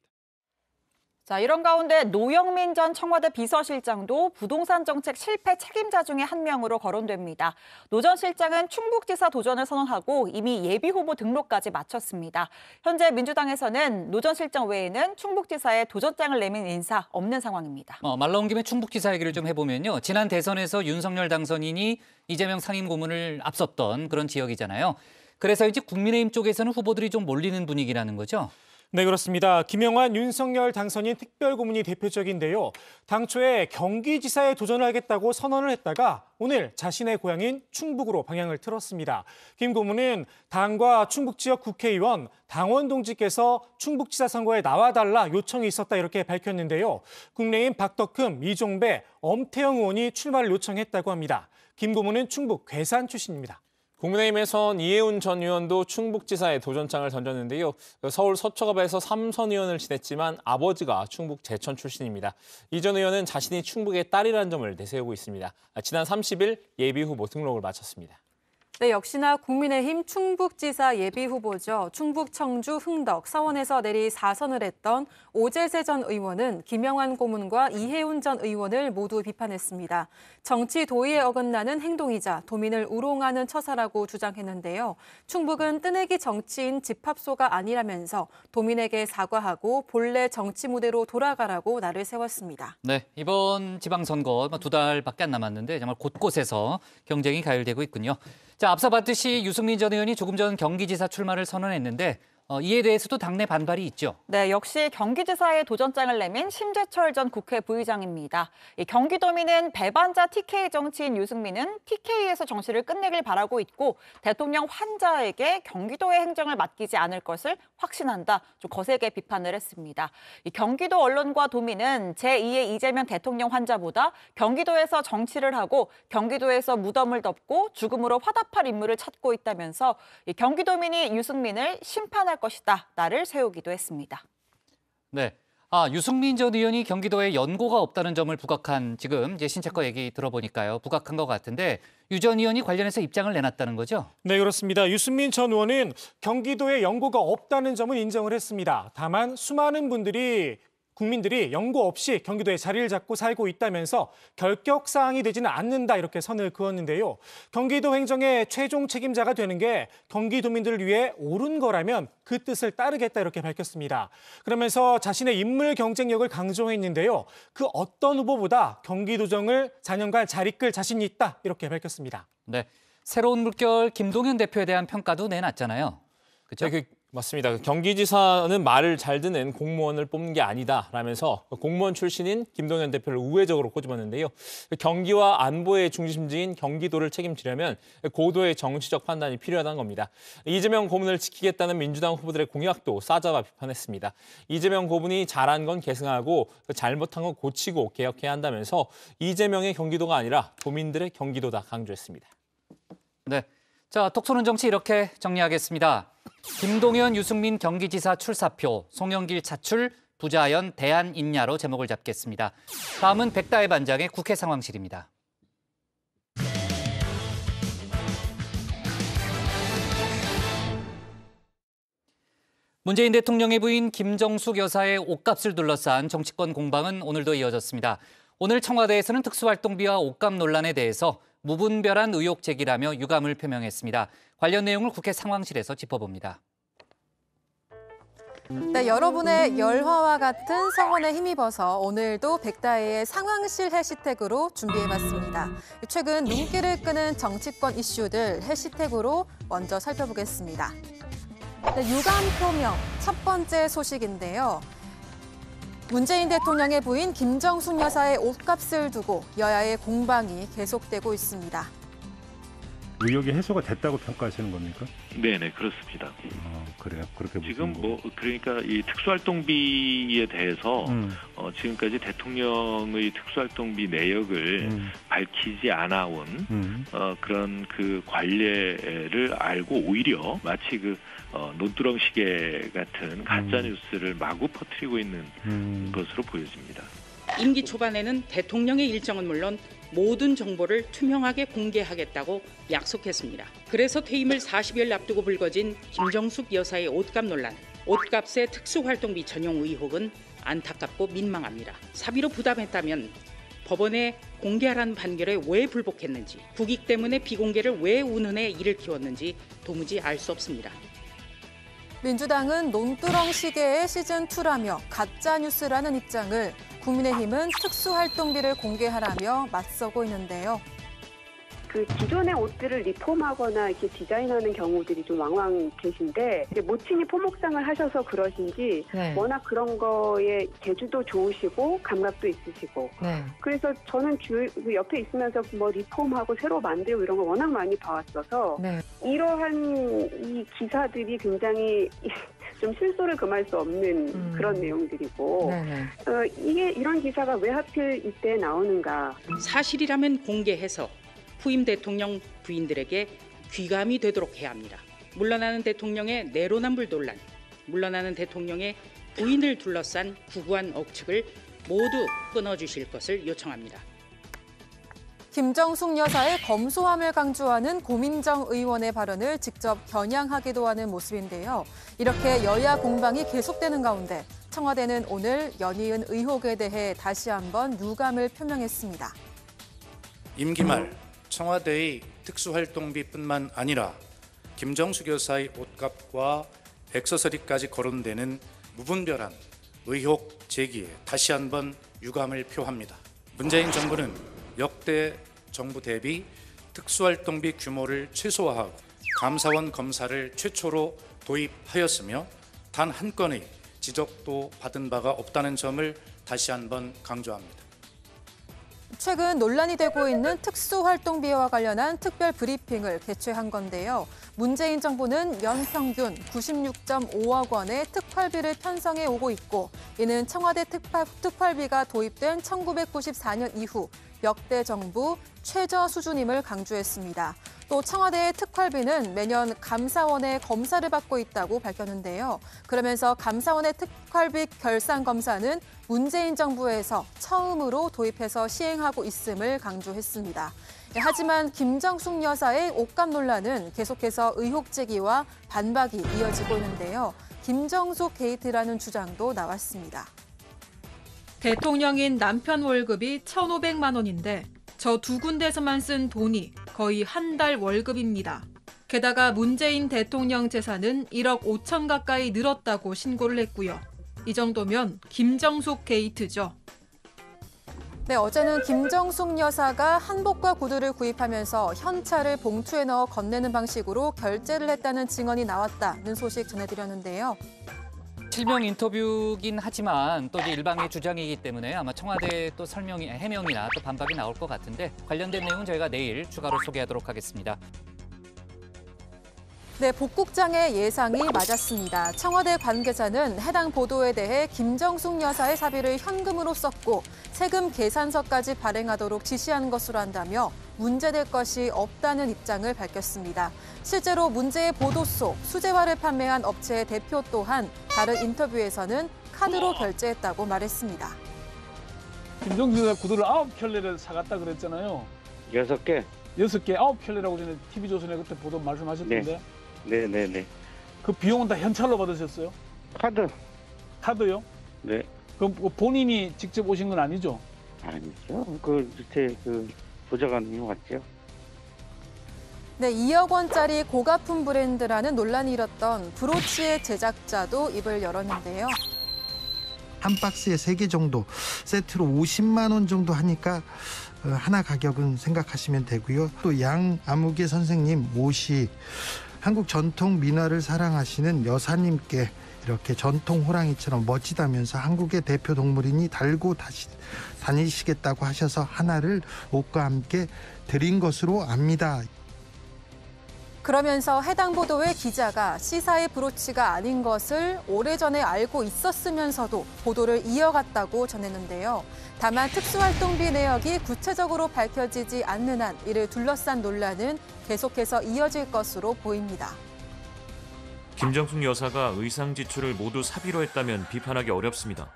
자, 이런 가운데 노영민 전 청와대 비서실장도 부동산 정책 실패 책임자 중에 한 명으로 거론됩니다. 노 전 실장은 충북지사 도전을 선언하고 이미 예비후보 등록까지 마쳤습니다. 현재 민주당에서는 노 전 실장 외에는 충북지사에 도전장을 내민 인사 없는 상황입니다. 말 나온 김에 충북지사 얘기를 좀 해보면요. 지난 대선에서 윤석열 당선인이 이재명 상임고문을 앞섰던 그런 지역이잖아요. 그래서 이제 국민의힘 쪽에서는 후보들이 좀 몰리는 분위기라는 거죠. 네, 그렇습니다. 김영환, 윤석열 당선인 특별고문이 대표적인데요. 당초에 경기지사에 도전하겠다고 선언을 했다가 오늘 자신의 고향인 충북으로 방향을 틀었습니다. 김 고문은 당과 충북 지역 국회의원, 당원 동지께서 충북지사 선거에 나와달라 요청이 있었다 이렇게 밝혔는데요. 국내인 박덕흠, 이종배, 엄태영 의원이 출마를 요청했다고 합니다. 김 고문은 충북 괴산 출신입니다. 국민의힘에선 이해운 전 의원도 충북지사에 도전장을 던졌는데요. 서울 서초갑에서 3선 의원을 지냈지만 아버지가 충북 제천 출신입니다. 이 전 의원은 자신이 충북의 딸이라는 점을 내세우고 있습니다. 지난 30일 예비후보 등록을 마쳤습니다. 네, 역시나 국민의힘 충북지사 예비후보죠. 충북, 청주, 흥덕, 서원에서 내리 4선을 했던 오재세 전 의원은 김영환 고문과 이해운 전 의원을 모두 비판했습니다. 정치 도의에 어긋나는 행동이자 도민을 우롱하는 처사라고 주장했는데요. 충북은 뜨내기 정치인 집합소가 아니라면서 도민에게 사과하고 본래 정치 무대로 돌아가라고 날을 세웠습니다. 네, 이번 지방선거 2달밖에 안 남았는데 정말 곳곳에서 경쟁이 가열되고 있군요. 자, 앞서 봤듯이 유승민 전 의원이 조금 전 경기지사 출마를 선언했는데 이에 대해서도 당내 반발이 있죠. 네, 역시 경기지사에 도전장을 내민 심재철 전 국회 부의장입니다. 경기도민은 배반자 TK 정치인 유승민은 TK에서 정치를 끝내길 바라고 있고 대통령 환자에게 경기도의 행정을 맡기지 않을 것을 확신한다. 좀 거세게 비판을 했습니다. 경기도 언론과 도민은 제2의 이재명 대통령 환자보다 경기도에서 정치를 하고 경기도에서 무덤을 덮고 죽음으로 화답할 인물을 찾고 있다면서 경기도민이 유승민을 심판할 것이다. 날을 세우기도 했습니다. 네, 유승민 전 의원이 경기도에 연고가 없다는 점을 부각한 지금 이제 신체거 얘기 들어보니까요. 부각한 것 같은데 유 전 의원이 관련해서 입장을 내놨다는 거죠? 네, 그렇습니다. 유승민 전 의원은 경기도에 연고가 없다는 점은 인정을 했습니다. 다만 수많은 국민들이 연고 없이 경기도에 자리를 잡고 살고 있다면서 결격사항이 되지는 않는다 이렇게 선을 그었는데요. 경기도 행정의 최종 책임자가 되는 게 경기도민들을 위해 옳은 거라면 그 뜻을 따르겠다 이렇게 밝혔습니다. 그러면서 자신의 인물 경쟁력을 강조했는데요. 그 어떤 후보보다 경기도정을 4년간 잘 이끌 자신이 있다 이렇게 밝혔습니다. 네, 새로운 물결 김동연 대표에 대한 평가도 내놨잖아요. 그렇죠? 네, 맞습니다. 경기지사는 말을 잘 듣는 공무원을 뽑는 게 아니다라면서 공무원 출신인 김동연 대표를 우회적으로 꼬집었는데요. 경기와 안보의 중심지인 경기도를 책임지려면 고도의 정치적 판단이 필요하다는 겁니다. 이재명 고문을 지키겠다는 민주당 후보들의 공약도 싸잡아 비판했습니다. 이재명 고문이 잘한 건 계승하고 잘못한 건 고치고 개혁해야 한다면서 이재명의 경기도가 아니라 도민들의 경기도다 강조했습니다. 네, 자, 톡쏘는 정치 이렇게 정리하겠습니다. 김동연, 유승민 경기지사 출사표, 송영길 차출, 부자연 대안 있냐로 제목을 잡겠습니다. 다음은 백다의 반장의 국회 상황실입니다. 문재인 대통령의 부인 김정숙 여사의 옷값을 둘러싼 정치권 공방은 오늘도 이어졌습니다. 오늘 청와대에서는 특수활동비와 옷값 논란에 대해서 무분별한 의혹 제기라며 유감을 표명했습니다. 관련 내용을 국회 상황실에서 짚어봅니다. 네, 여러분의 열화와 같은 성원에 힘입어서 오늘도 백다혜의 상황실 해시태그로 준비해봤습니다. 최근 눈길을 끄는 정치권 이슈들 해시태그로 먼저 살펴보겠습니다. 네, 유감 표명 첫 번째 소식인데요. 문재인 대통령의 부인 김정숙 여사의 옷값을 두고 여야의 공방이 계속되고 있습니다. 의혹이 해소가 됐다고 평가하시는 겁니까? 네네, 그렇습니다. 그래요. 그렇게 지금 그러니까 이 특수활동비에 대해서 지금까지 대통령의 특수활동비 내역을 밝히지 않아온 그런 그 관례를 알고 오히려 마치 그 논두렁 시계 같은 가짜 뉴스를 마구 퍼뜨리고 있는 것으로 보여집니다. 임기 초반에는 대통령의 일정은 물론 모든 정보를 투명하게 공개하겠다고 약속했습니다. 그래서 퇴임을 40일 앞두고 불거진 김정숙 여사의 옷값 논란, 옷값의 특수활동비 전용 의혹은 안타깝고 민망합니다. 사비로 부담했다면 법원에 공개하라는 판결에 왜 불복했는지, 국익 때문에 비공개를 왜 운운해 이를 키웠는지 도무지 알 수 없습니다. 민주당은 논두렁 시계의 시즌2라며 가짜뉴스라는 입장을, 국민의힘은 특수활동비를 공개하라며 맞서고 있는데요. 그 기존의 옷들을 리폼하거나 이렇게 디자인하는 경우들이 좀 왕왕 계신데 모친이 포목상을 하셔서 그러신지 워낙 그런 거에 재주도 좋으시고 감각도 있으시고 그래서 저는 옆에 있으면서 뭐 리폼하고 새로 만들고 이런 거 워낙 많이 봐왔어서 이러한 이 기사들이 굉장히 좀 실소를 금할 수 없는 그런 내용들이고 이게 이런 기사가 왜 하필 이때 나오는가. 사실이라면 공개해서 후임 대통령 부인들에게 귀감이 되도록 해야 합니다. 물러나는 대통령의 내로남불 논란, 물러나는 대통령의 부인을 둘러싼 구구한 억측을 모두 끊어주실 것을 요청합니다. 김정숙 여사의 검소함을 강조하는 고민정 의원의 발언을 직접 겨냥하기도 하는 모습인데요. 이렇게 여야 공방이 계속되는 가운데 청와대는 오늘 연이은 의혹에 대해 다시 한번 유감을 표명했습니다. 임기 말 청와대의 특수활동비뿐만 아니라 김정숙 여사의 옷값과 액세서리까지 거론되는 무분별한 의혹 제기에 다시 한번 유감을 표합니다. 문재인 정부는 역대 정부 대비 특수활동비 규모를 최소화하고 감사원 검사를 최초로 도입하였으며 단 한 건의 지적도 받은 바가 없다는 점을 다시 한번 강조합니다. 최근 논란이 되고 있는 특수활동비와 관련한 특별 브리핑을 개최한 건데요. 문재인 정부는 연평균 96.5억 원의 특활비를 편성해 오고 있고, 이는 청와대 특활비가 도입된 1994년 이후 역대 정부 최저 수준임을 강조했습니다. 또 청와대의 특활비는 매년 감사원의 검사를 받고 있다고 밝혔는데요. 그러면서 감사원의 특활비 결산 검사는 문재인 정부에서 처음으로 도입해서 시행하고 있음을 강조했습니다. 하지만 김정숙 여사의 옷값 논란은 계속해서 의혹 제기와 반박이 이어지고 있는데요. 김정숙 게이트라는 주장도 나왔습니다. 대통령인 남편 월급이 1,500만 원인데 저 두 군데서만 쓴 돈이 거의 한 달 월급입니다. 게다가 문재인 대통령 재산은 1억 5천 가까이 늘었다고 신고를 했고요. 이 정도면 김정숙 게이트죠. 네, 어제는 김정숙 여사가 한복과 구두를 구입하면서 현찰을 봉투에 넣어 건네는 방식으로 결제를 했다는 증언이 나왔다는 소식 전해드렸는데요. 실명 인터뷰긴 하지만 또 이제 일방의 주장이기 때문에 아마 청와대 또 해명이나 또 반박이 나올 것 같은데 관련된 내용은 저희가 내일 추가로 소개하도록 하겠습니다. 네, 복국장의 예상이 맞았습니다. 청와대 관계자는 해당 보도에 대해 김정숙 여사의 사비를 현금으로 썼고 세금 계산서까지 발행하도록 지시한 것으로 한다며 문제될 것이 없다는 입장을 밝혔습니다. 실제로 문제의 보도 속 수제화를 판매한 업체의 대표 또한 다른 인터뷰에서는 카드로 결제했다고 말했습니다. 김정숙 여사 구두를 9켤레를 사갔다 그랬잖아요. 6개. 6개 9켤레라고 전에 TV조선에 그때 보도 말씀하셨던데. 네네네. 그 비용은 다 현찰로 받으셨어요? 카드. 카드요? 네. 그럼 본인이 직접 오신 건 아니죠? 아니죠. 그 밑에 그 보좌관이 왔죠. 네, 2억 원짜리 고가품 브랜드라는 논란이 일었던 브로치의 제작자도 입을 열었는데요. 한 박스에 3개 정도, 세트로 50만 원 정도 하니까 하나 가격은 생각하시면 되고요. 또 양아무개 선생님 옷이 한국 전통 민화를 사랑하시는 여사님께 이렇게 전통 호랑이처럼 멋지다면서 한국의 대표 동물이니 달고 다니시겠다고 하셔서 하나를 옷과 함께 드린 것으로 압니다. 그러면서 해당 보도의 기자가 시사의 브로치가 아닌 것을 오래전에 알고 있었으면서도 보도를 이어갔다고 전했는데요. 다만 특수활동비 내역이 구체적으로 밝혀지지 않는 한 이를 둘러싼 논란은 계속해서 이어질 것으로 보입니다. 김정숙 여사가 의상 지출을 모두 사비로 했다면 비판하기 어렵습니다.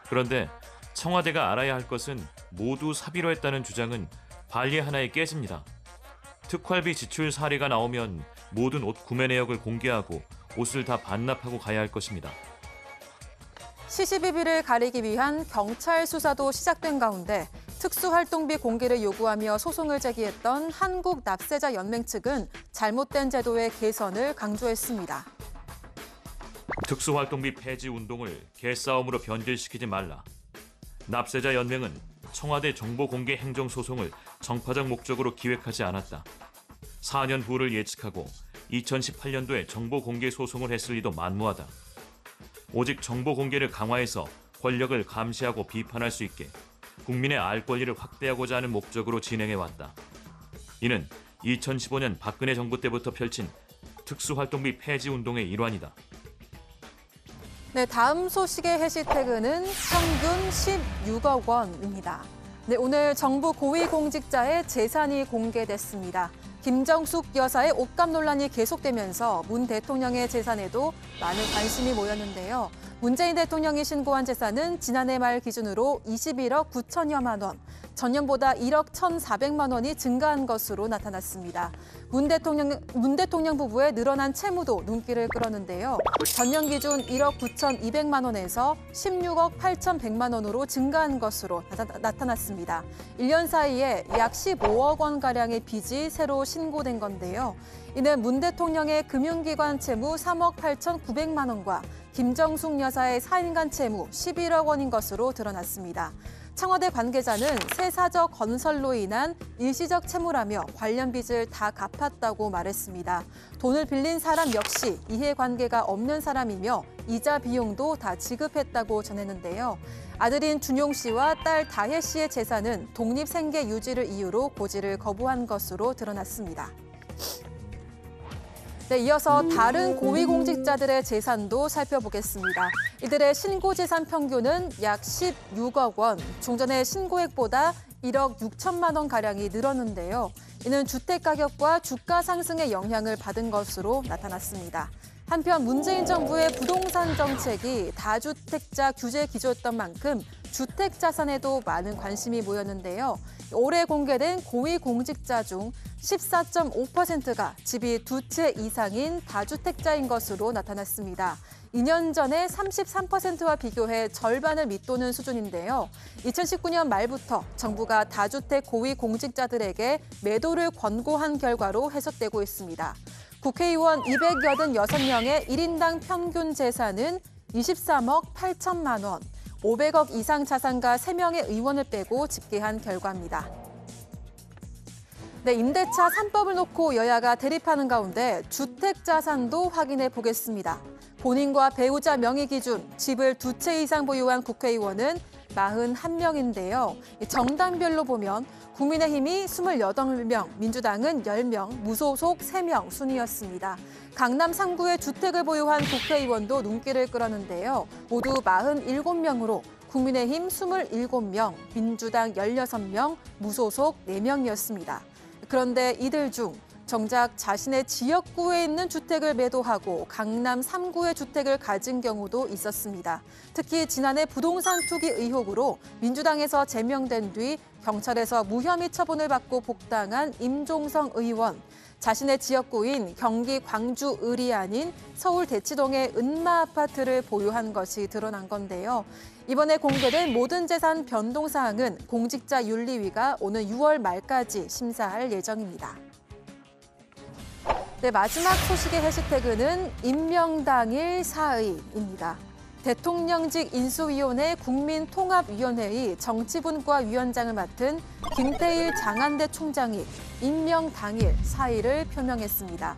그런데 청와대가 알아야 할 것은 모두 사비로 했다는 주장은 발리 하나에 깨집니다. 특활비 지출 사례가 나오면 모든 옷 구매 내역을 공개하고 옷을 다 반납하고 가야 할 것입니다. 시시비비를 가리기 위한 경찰 수사도 시작된 가운데 특수활동비 공개를 요구하며 소송을 제기했던 한국납세자연맹 측은 잘못된 제도의 개선을 강조했습니다. 특수활동비 폐지 운동을 개싸움으로 변질시키지 말라. 납세자연맹은 청와대 정보공개 행정소송을 정파적 목적으로 기획하지 않았다. 4년 후를 예측하고 2018년도에 정보공개 소송을 했을 리도 만무하다. 오직 정보공개를 강화해서 권력을 감시하고 비판할 수 있게 국민의 알 권리를 확대하고자 하는 목적으로 진행해왔다. 이는 2015년 박근혜 정부 때부터 펼친 특수활동비 폐지 운동의 일환이다. 네, 다음 소식의 해시태그는 평균 16억 원입니다. 네, 오늘 정부 고위공직자의 재산이 공개됐습니다. 김정숙 여사의 옷값 논란이 계속되면서 문 대통령의 재산에도 많은 관심이 모였는데요. 문재인 대통령이 신고한 재산은 지난해 말 기준으로 21억 9천여만 원, 전년보다 1억 1,400만 원이 증가한 것으로 나타났습니다. 문 대통령 부부의 늘어난 채무도 눈길을 끌었는데요. 전년 기준 1억 9,200만 원에서 16억 8,100만 원으로 증가한 것으로 나타났습니다. 1년 사이에 약 15억 원가량의 빚이 새로 신고된 건데요. 이는 문 대통령의 금융기관 채무 3억 8,900만 원과 김정숙 여사의 4인간 채무 11억 원인 것으로 드러났습니다. 청와대 관계자는 세사적 건설로 인한 일시적 채무라며 관련 빚을 다 갚았다고 말했습니다. 돈을 빌린 사람 역시 이해관계가 없는 사람이며 이자 비용도 다 지급했다고 전했는데요. 아들인 준용 씨와 딸 다혜 씨의 재산은 독립생계 유지를 이유로 고지를 거부한 것으로 드러났습니다. 네, 이어서 다른 고위공직자들의 재산도 살펴보겠습니다. 이들의 신고재산 평균은 약 16억 원, 종전의 신고액보다 1억 6천만 원가량이 늘었는데요. 이는 주택가격과 주가 상승의 영향을 받은 것으로 나타났습니다. 한편 문재인 정부의 부동산 정책이 다주택자 규제 기조였던 만큼 주택 자산에도 많은 관심이 모였는데요. 올해 공개된 고위공직자 중 14.5%가 집이 2채 이상인 다주택자인 것으로 나타났습니다. 2년 전의 33%와 비교해 절반을 밑도는 수준인데요. 2019년 말부터 정부가 다주택 고위공직자들에게 매도를 권고한 결과로 해석되고 있습니다. 국회의원 286명의 1인당 평균 재산은 23억 8천만 원, 500억 이상 자산가 3명의 의원을 빼고 집계한 결과입니다. 네, 임대차 3법을 놓고 여야가 대립하는 가운데 주택 자산도 확인해 보겠습니다. 본인과 배우자 명의 기준 집을 2채 이상 보유한 국회의원은 41명인데요. 정당별로 보면 국민의힘이 28명, 민주당은 10명, 무소속 3명 순이었습니다. 강남 3구에 주택을 보유한 국회의원도 눈길을 끌었는데요. 모두 47명으로 국민의힘 27명, 민주당 16명, 무소속 4명이었습니다. 그런데 이들 중 정작 자신의 지역구에 있는 주택을 매도하고 강남 3구의 주택을 가진 경우도 있었습니다. 특히 지난해 부동산 투기 의혹으로 민주당에서 제명된 뒤 경찰에서 무혐의 처분을 받고 복당한 임종성 의원. 자신의 지역구인 경기 광주 을이 아닌 서울 대치동의 은마 아파트를 보유한 것이 드러난 건데요. 이번에 공개된 모든 재산 변동 사항은 공직자윤리위가 오는 6월 말까지 심사할 예정입니다. 네, 마지막 소식의 해시태그는 임명당일 사의입니다. 대통령직 인수위원회 국민통합위원회의 정치분과 위원장을 맡은 김태일 장안대 총장이 임명 당일 사의를 표명했습니다.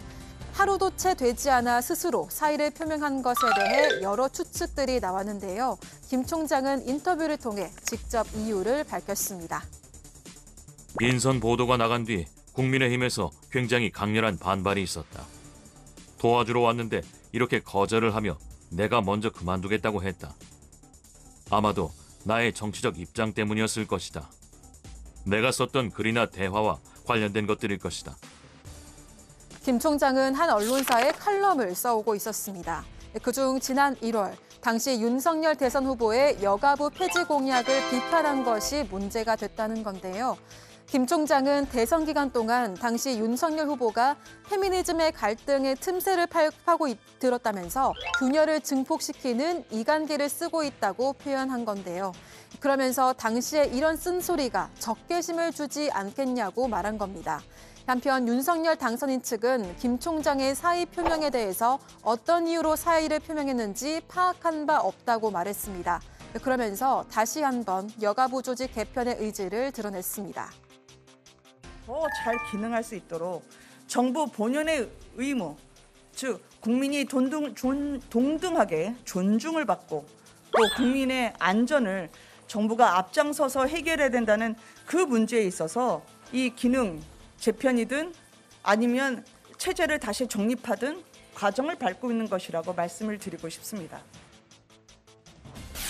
하루도 채 되지 않아 스스로 사의를 표명한 것에 대해 여러 추측들이 나왔는데요. 김 총장은 인터뷰를 통해 직접 이유를 밝혔습니다. 인선 보도가 나간 뒤 국민의힘에서 굉장히 강렬한 반발이 있었다. 도와주러 왔는데 이렇게 거절을 하며 내가 먼저 그만두겠다고 했다. 아마도 나의 정치적 입장 때문이었을 것이다. 내가 썼던 글이나 대화와 관련된 것들일 것이다. 김 총장은 한 언론사에 칼럼을 써오고 있었습니다. 그중 지난 1월 당시 윤석열 대선 후보의 여가부 폐지 공약을 비판한 것이 문제가 됐다는 건데요. 김 총장은 대선 기간 동안 당시 윤석열 후보가 페미니즘의 갈등의 틈새를 파고 들었다면서 균열을 증폭시키는 이간기를 쓰고 있다고 표현한 건데요. 그러면서 당시에 이런 쓴소리가 적개심을 주지 않겠냐고 말한 겁니다. 한편 윤석열 당선인 측은 김 총장의 사의 표명에 대해서 어떤 이유로 사의를 표명했는지 파악한 바 없다고 말했습니다. 그러면서 다시 한번 여가부 조직 개편의 의지를 드러냈습니다. 더 잘 기능할 수 있도록 정부 본연의 의무, 즉 국민이 동등하게 존중을 받고 또 국민의 안전을 정부가 앞장서서 해결해야 된다는 그 문제에 있어서 이 기능 재편이든 아니면 체제를 다시 정립하든 과정을 밟고 있는 것이라고 말씀을 드리고 싶습니다.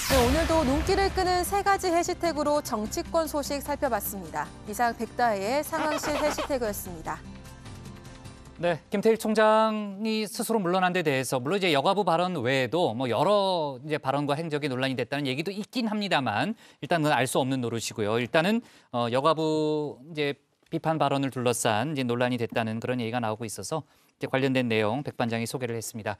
네, 오늘도 눈길을 끄는 세 가지 해시태그로 정치권 소식 살펴봤습니다. 이상 백다혜의 상황실 해시태그였습니다. 네, 김태일 총장이 스스로 물러난 데 대해서 물론 이제 여가부 발언 외에도 뭐 여러 이제 발언과 행적이 논란이 됐다는 얘기도 있긴 합니다만 일단 그건 알 수 없는 노릇이고요. 일단은 여가부 이제 비판 발언을 둘러싼 이제 논란이 됐다는 그런 얘기가 나오고 있어서 이제 관련된 내용 백 반장이 소개를 했습니다.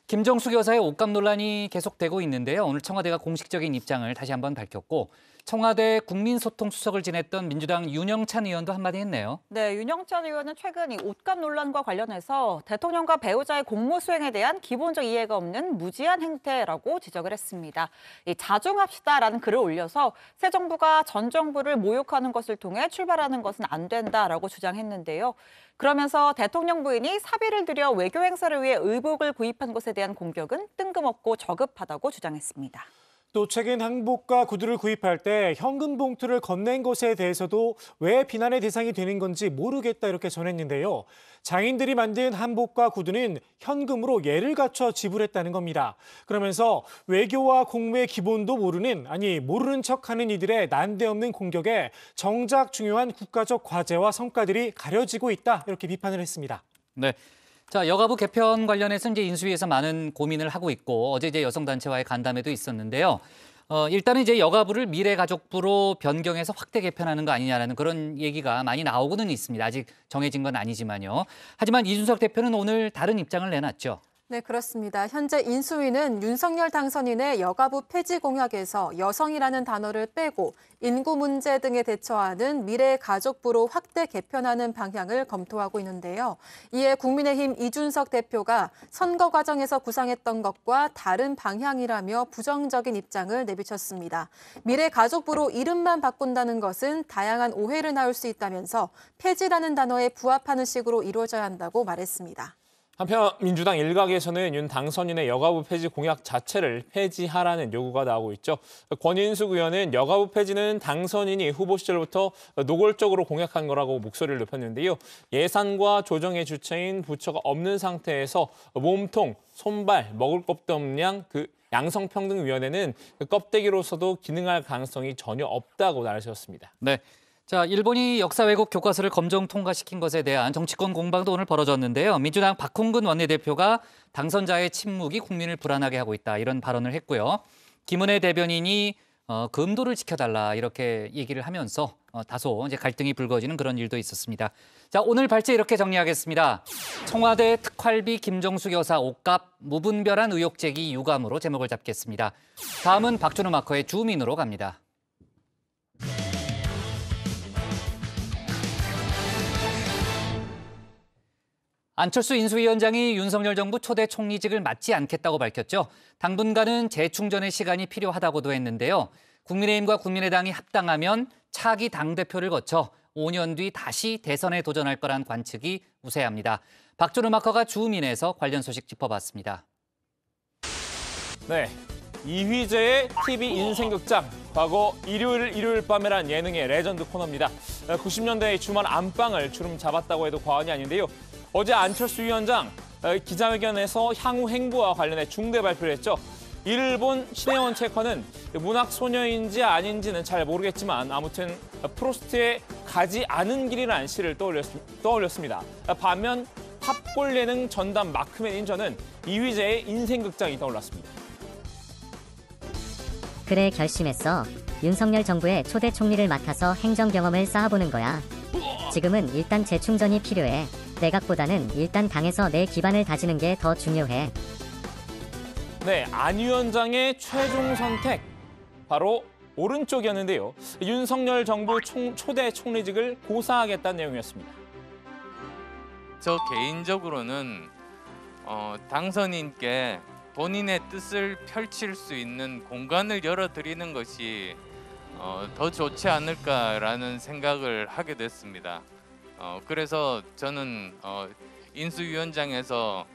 김정숙 여사의 옷값 논란이 계속되고 있는데요. 오늘 청와대가 공식적인 입장을 다시 한번 밝혔고 청와대 국민소통수석을 지냈던 민주당 윤영찬 의원도 한마디 했네요. 네, 윤영찬 의원은 최근 이 옷값 논란과 관련해서 대통령과 배우자의 공무 수행에 대한 기본적 이해가 없는 무지한 행태라고 지적을 했습니다. 이 자중합시다라는 글을 올려서 새 정부가 전 정부를 모욕하는 것을 통해 출발하는 것은 안 된다라고 주장했는데요. 그러면서 대통령 부인이 사비를 들여 외교 행사를 위해 의복을 구입한 것에 대한 공격은 뜬금없고 저급하다고 주장했습니다. 또 최근 한복과 구두를 구입할 때 현금 봉투를 건넨 것에 대해서도 왜 비난의 대상이 되는 건지 모르겠다 이렇게 전했는데요. 장인들이 만든 한복과 구두는 현금으로 예를 갖춰 지불했다는 겁니다. 그러면서 외교와 공무의 기본도 모르는 척하는 이들의 난데없는 공격에 정작 중요한 국가적 과제와 성과들이 가려지고 있다 이렇게 비판을 했습니다. 네. 자, 여가부 개편 관련해서 이제 인수위에서 많은 고민을 하고 있고 어제 이제 여성단체와의 간담회도 있었는데요. 일단은 이제 여가부를 미래가족부로 변경해서 확대 개편하는 거 아니냐라는 그런 얘기가 많이 나오고는 있습니다. 아직 정해진 건 아니지만요. 하지만 이준석 대표는 오늘 다른 입장을 내놨죠. 네, 그렇습니다. 현재 인수위는 윤석열 당선인의 여가부 폐지 공약에서 여성이라는 단어를 빼고 인구 문제 등에 대처하는 미래가족부로 확대 개편하는 방향을 검토하고 있는데요. 이에 국민의힘 이준석 대표가 선거 과정에서 구상했던 것과 다른 방향이라며 부정적인 입장을 내비쳤습니다. 미래가족부로 이름만 바꾼다는 것은 다양한 오해를 낳을 수 있다면서 폐지라는 단어에 부합하는 식으로 이루어져야 한다고 말했습니다. 한편 민주당 일각에서는 윤 당선인의 여가부 폐지 공약 자체를 폐지하라는 요구가 나오고 있죠. 권인숙 의원은 여가부 폐지는 당선인이 후보 시절부터 노골적으로 공약한 거라고 목소리를 높였는데요. 예산과 조정의 주체인 부처가 없는 상태에서 몸통, 손발, 먹을 것도 없는 그 양성평등위원회는 껍데기로서도 기능할 가능성이 전혀 없다고 나르셨습니다. 네. 자, 일본이 역사 왜곡 교과서를 검정 통과시킨 것에 대한 정치권 공방도 오늘 벌어졌는데요. 민주당 박홍근 원내대표가 당선자의 침묵이 국민을 불안하게 하고 있다 이런 발언을 했고요. 김은혜 대변인이 금도를 지켜달라 이렇게 얘기를 하면서 다소 이제 갈등이 불거지는 그런 일도 있었습니다. 자, 오늘 발제 이렇게 정리하겠습니다. 청와대 특활비 김정숙 여사 옷값 무분별한 의혹 제기 유감으로 제목을 잡겠습니다. 다음은 박준우 마커의 주민으로 갑니다. 안철수 인수위원장이 윤석열 정부 초대 총리직을 맡지 않겠다고 밝혔죠. 당분간은 재충전의 시간이 필요하다고도 했는데요. 국민의힘과 국민의당이 합당하면 차기 당대표를 거쳐 5년 뒤 다시 대선에 도전할 거란 관측이 우세합니다. 박준우 마커가 주민에서 관련 소식 짚어봤습니다. 네, 이휘재의 TV 인생극장, 과거 일요일 밤에란 예능의 레전드 코너입니다. 90년대의 주말 안방을 주름 잡았다고 해도 과언이 아닌데요. 어제 안철수 위원장 기자회견에서 향후 행보와 관련해 중대 발표를 했죠. 일본 신혜원 체커는 문학 소녀인지 아닌지는 잘 모르겠지만 아무튼 프로스트의 가지 않은 길이라는 시를 떠올렸습니다. 반면 탑골 예능 전담 마크 매니저는 이휘재의 인생극장이 떠올랐습니다. 그래 결심했어. 윤석열 정부의 초대 총리를 맡아서 행정 경험을 쌓아보는 거야. 지금은 일단 재충전이 필요해. 내각보다는 일단 당에서 내 기반을 다지는 게 더 중요해. 네, 안 위원장의 최종 선택 바로 오른쪽이었는데요. 윤석열 정부 초대 총리직을 고사하겠다는 내용이었습니다. 저 개인적으로는 당선인께 본인의 뜻을 펼칠 수 있는 공간을 열어드리는 것이 더 좋지 않을까라는 생각을 하게 됐습니다. 그래서 저는 인수위원장에서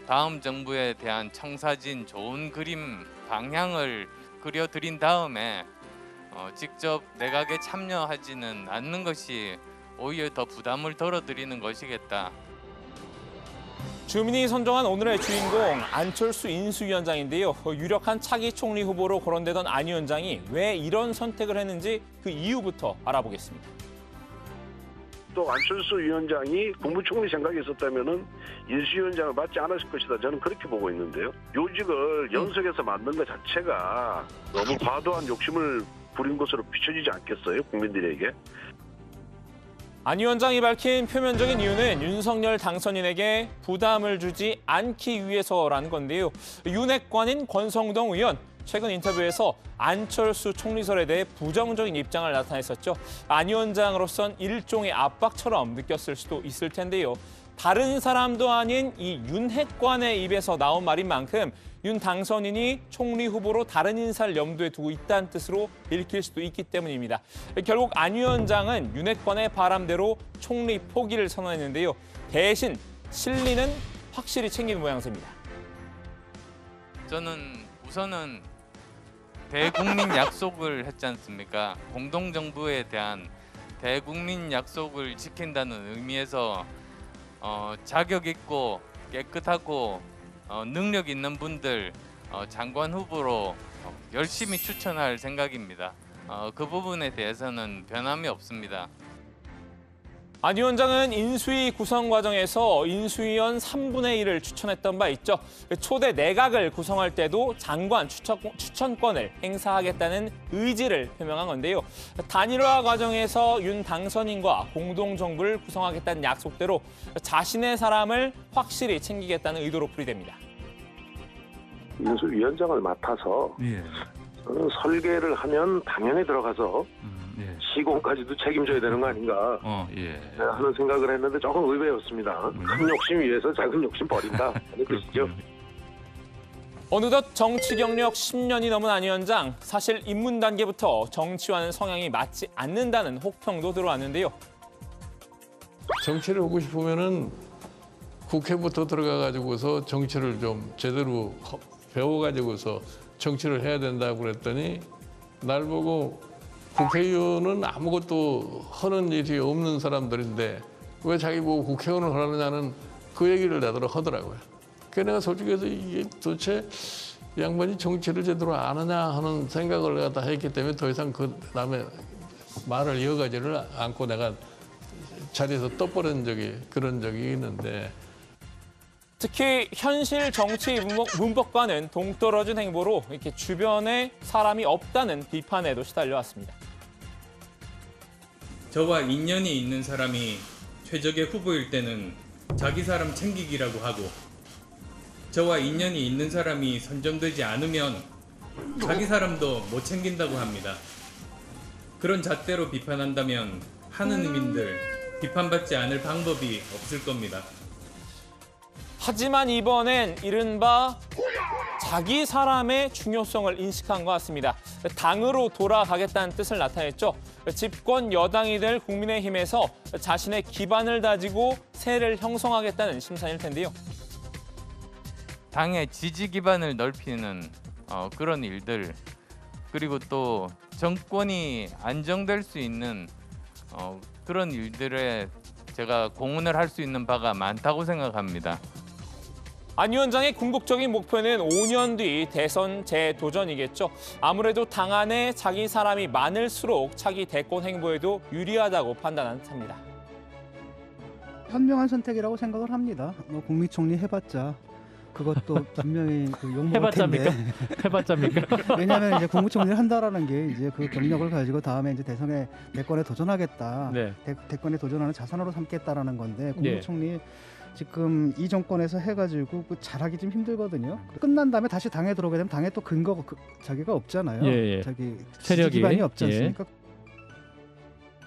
다음 정부에 대한 청사진 좋은 그림 방향을 그려드린 다음에 직접 내각에 참여하지는 않는 것이 오히려 더 부담을 덜어드리는 것이겠다. 주민이 선정한 오늘의 주인공 안철수 인수위원장인데요. 유력한 차기 총리 후보로 거론되던 안 위원장이 왜 이런 선택을 했는지 그 이유부터 알아보겠습니다. 또 안철수 위원장이 국무총리 생각이 있었다면은 인수위원장을 맡지 않았을 것이다. 저는 그렇게 보고 있는데요. 요직을 연석에서 만든 것 자체가 너무 과도한 욕심을 부린 것으로 비춰지지 않겠어요, 국민들에게? 안 위원장이 밝힌 표면적인 이유는 윤석열 당선인에게 부담을 주지 않기 위해서라는 건데요. 윤핵관인 권성동 의원, 최근 인터뷰에서 안철수 총리설에 대해 부정적인 입장을 나타냈었죠. 안 위원장으로선 일종의 압박처럼 느꼈을 수도 있을 텐데요. 다른 사람도 아닌 이 윤핵관의 입에서 나온 말인 만큼 윤 당선인이 총리 후보로 다른 인사를 염두에 두고 있다는 뜻으로 읽힐 수도 있기 때문입니다. 결국 안 위원장은 윤핵관의 바람대로 총리 포기를 선언했는데요. 대신 실리는 확실히 챙기는 모양새입니다. 저는 우선은 대국민 약속을 했지 않습니까? 공동정부에 대한 대국민 약속을 지킨다는 의미에서 자격 있고 깨끗하고 능력 있는 분들 장관 후보로 열심히 추천할 생각입니다. 그 부분에 대해서는 변함이 없습니다. 안 위원장은 인수위 구성 과정에서 인수위원 3분의 1을 추천했던 바 있죠. 초대 내각을 구성할 때도 장관 추천권을 행사하겠다는 의지를 표명한 건데요. 단일화 과정에서 윤 당선인과 공동정부를 구성하겠다는 약속대로 자신의 사람을 확실히 챙기겠다는 의도로 풀이됩니다. 인수위원장을 맡아서 저는 설계를 하면 당연히 들어가서 시공까지도 책임져야 되는 거 아닌가 하는 생각을 했는데 조금 의외였습니다. 큰 욕심 위해서 작은 욕심 버린다 하는 뜻이죠. 어느덧 정치 경력 10년이 넘은 안 위원장, 사실 입문 단계부터 정치와는 성향이 맞지 않는다는 혹평도 들어왔는데요. 정치를 하고 싶으면은 국회부터 들어가가지고서 정치를 좀 제대로 배워가지고서 정치를 해야 된다고 그랬더니 날 보고 국회의원은 아무것도 하는 일이 없는 사람들인데 왜 자기 보고 국회의원을 하느냐는 그 얘기를 내도록 하더라고요. 그래서 내가 솔직히 해서 이게 도대체 이 양반이 정치를 제대로 안 하냐 하는 생각을 갖다 했기 때문에 더 이상 그 다음에 말을 이어가지를 않고 내가 자리에서 떠버린 그런 적이 있는데 특히 현실 정치 문법과는 동떨어진 행보로 이렇게 주변에 사람이 없다는 비판에도 시달려왔습니다. 저와 인연이 있는 사람이 최적의 후보일 때는 자기 사람 챙기기라고 하고 저와 인연이 있는 사람이 선정되지 않으면 자기 사람도 못 챙긴다고 합니다. 그런 잣대로 비판한다면 하느님인들 비판받지 않을 방법이 없을 겁니다. 하지만 이번엔 이른바 자기 사람의 중요성을 인식한 것 같습니다. 당으로 돌아가겠다는 뜻을 나타냈죠. 집권 여당이 될 국민의힘에서 자신의 기반을 다지고 세를 형성하겠다는 심산일 텐데요. 당의 지지 기반을 넓히는 그런 일들, 그리고 또 정권이 안정될 수 있는 그런 일들에 제가 공헌을 할 수 있는 바가 많다고 생각합니다. 안 위원장의 궁극적인 목표는 5년 뒤 대선 재도전이겠죠. 아무래도 당 안에 자기 사람이 많을수록 차기 대권 행보에도 유리하다고 판단한 듯합니다. 현명한 선택이라고 생각을 합니다. 뭐 국무총리 해봤자 그것도 분명히 욕먹을 해봤자입니까? 텐데. 해봤자입니까? 왜냐하면 이제 국무총리를 한다라는 게 이제 그 경력을 가지고 다음에 이제 대권에 도전하겠다. 네. 대권에 도전하는 자산으로 삼겠다라는 건데 국무총리 지금 이 정권에서 해가지고 잘하기 좀 힘들거든요. 끝난 다음에 다시 당에 들어오게 되면 당에 또 근거가 자기가 없잖아요. 자기 지지 기반이 없지 않습니까?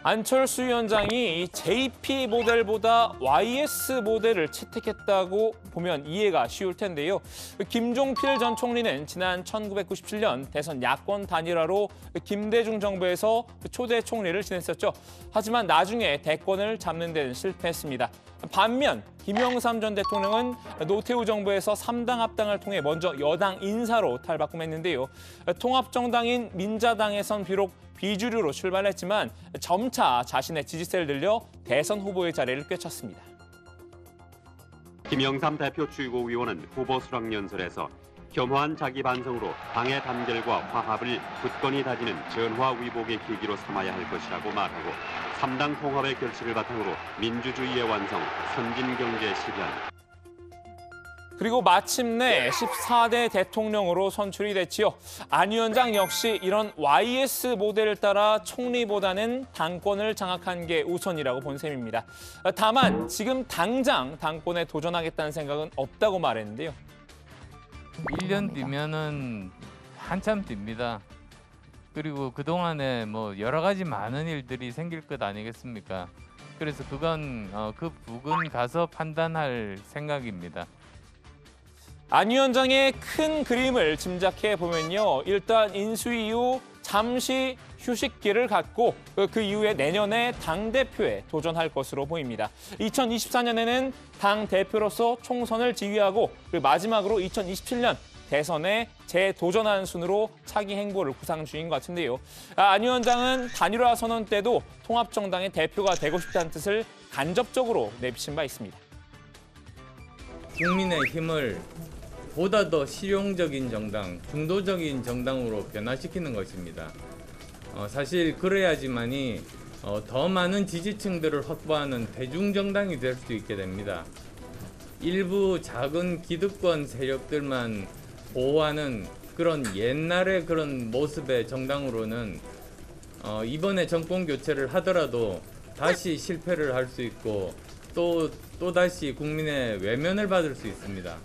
안철수 위원장이 이 JP 모델보다 YS 모델을 채택했다고 보면 이해가 쉬울 텐데요. 김종필 전 총리는 지난 1997년 대선 야권 단일화로 김대중 정부에서 초대 총리를 지냈었죠. 하지만 나중에 대권을 잡는 데는 실패했습니다. 반면 김영삼 전 대통령은 노태우 정부에서 3당 합당을 통해 먼저 여당 인사로 탈바꿈했는데요. 통합정당인 민자당에선 비록 비주류로 출발했지만 점차 자신의 지지세를 늘려 대선 후보의 자리를 꿰찼습니다. 김영삼 대표 최고위원은 후보 수락 연설에서 겸허한 자기 반성으로 당의 단결과 화합을 굳건히 다지는 전화위복의 계기로 삼아야 할 것이라고 말하고 3당 통합의 결실을 바탕으로 민주주의의 완성, 선진경제 실현. 그리고 마침내 14대 대통령으로 선출이 됐지요. 안 위원장 역시 이런 YS 모델을 따라 총리보다는 당권을 장악한 게 우선이라고 본 셈입니다. 다만 지금 당장 당권에 도전하겠다는 생각은 없다고 말했는데요. 1년 뒤면은 한참 뒤입니다. 그리고 그동안에 뭐 여러 가지 많은 일들이 생길 것 아니겠습니까? 그래서 그건 그 부근 가서 판단할 생각입니다. 안 위원장의 큰 그림을 짐작해 보면요. 일단 인수위 이후 잠시 휴식기를 갖고 그 이후에 내년에 당대표에 도전할 것으로 보입니다. 2024년에는 당대표로서 총선을 지휘하고 그리고 마지막으로 2027년 대선에 재도전하는 순으로 차기 행보를 구상 중인 것 같은데요. 안 위원장은 단일화 선언 때도 통합정당의 대표가 되고 싶다는 뜻을 간접적으로 내비친 바 있습니다. 국민의힘을 보다 더 실용적인 정당, 중도적인 정당으로 변화시키는 것입니다. 사실 그래야지만이 더 많은 지지층들을 확보하는 대중정당이 될 수 있게 됩니다. 일부 작은 기득권 세력들만 보호하는 그런 옛날의 그런 모습의 정당으로는 이번에 정권 교체를 하더라도 다시 실패를 할 수 있고 또다시 국민의 외면을 받을 수 있습니다.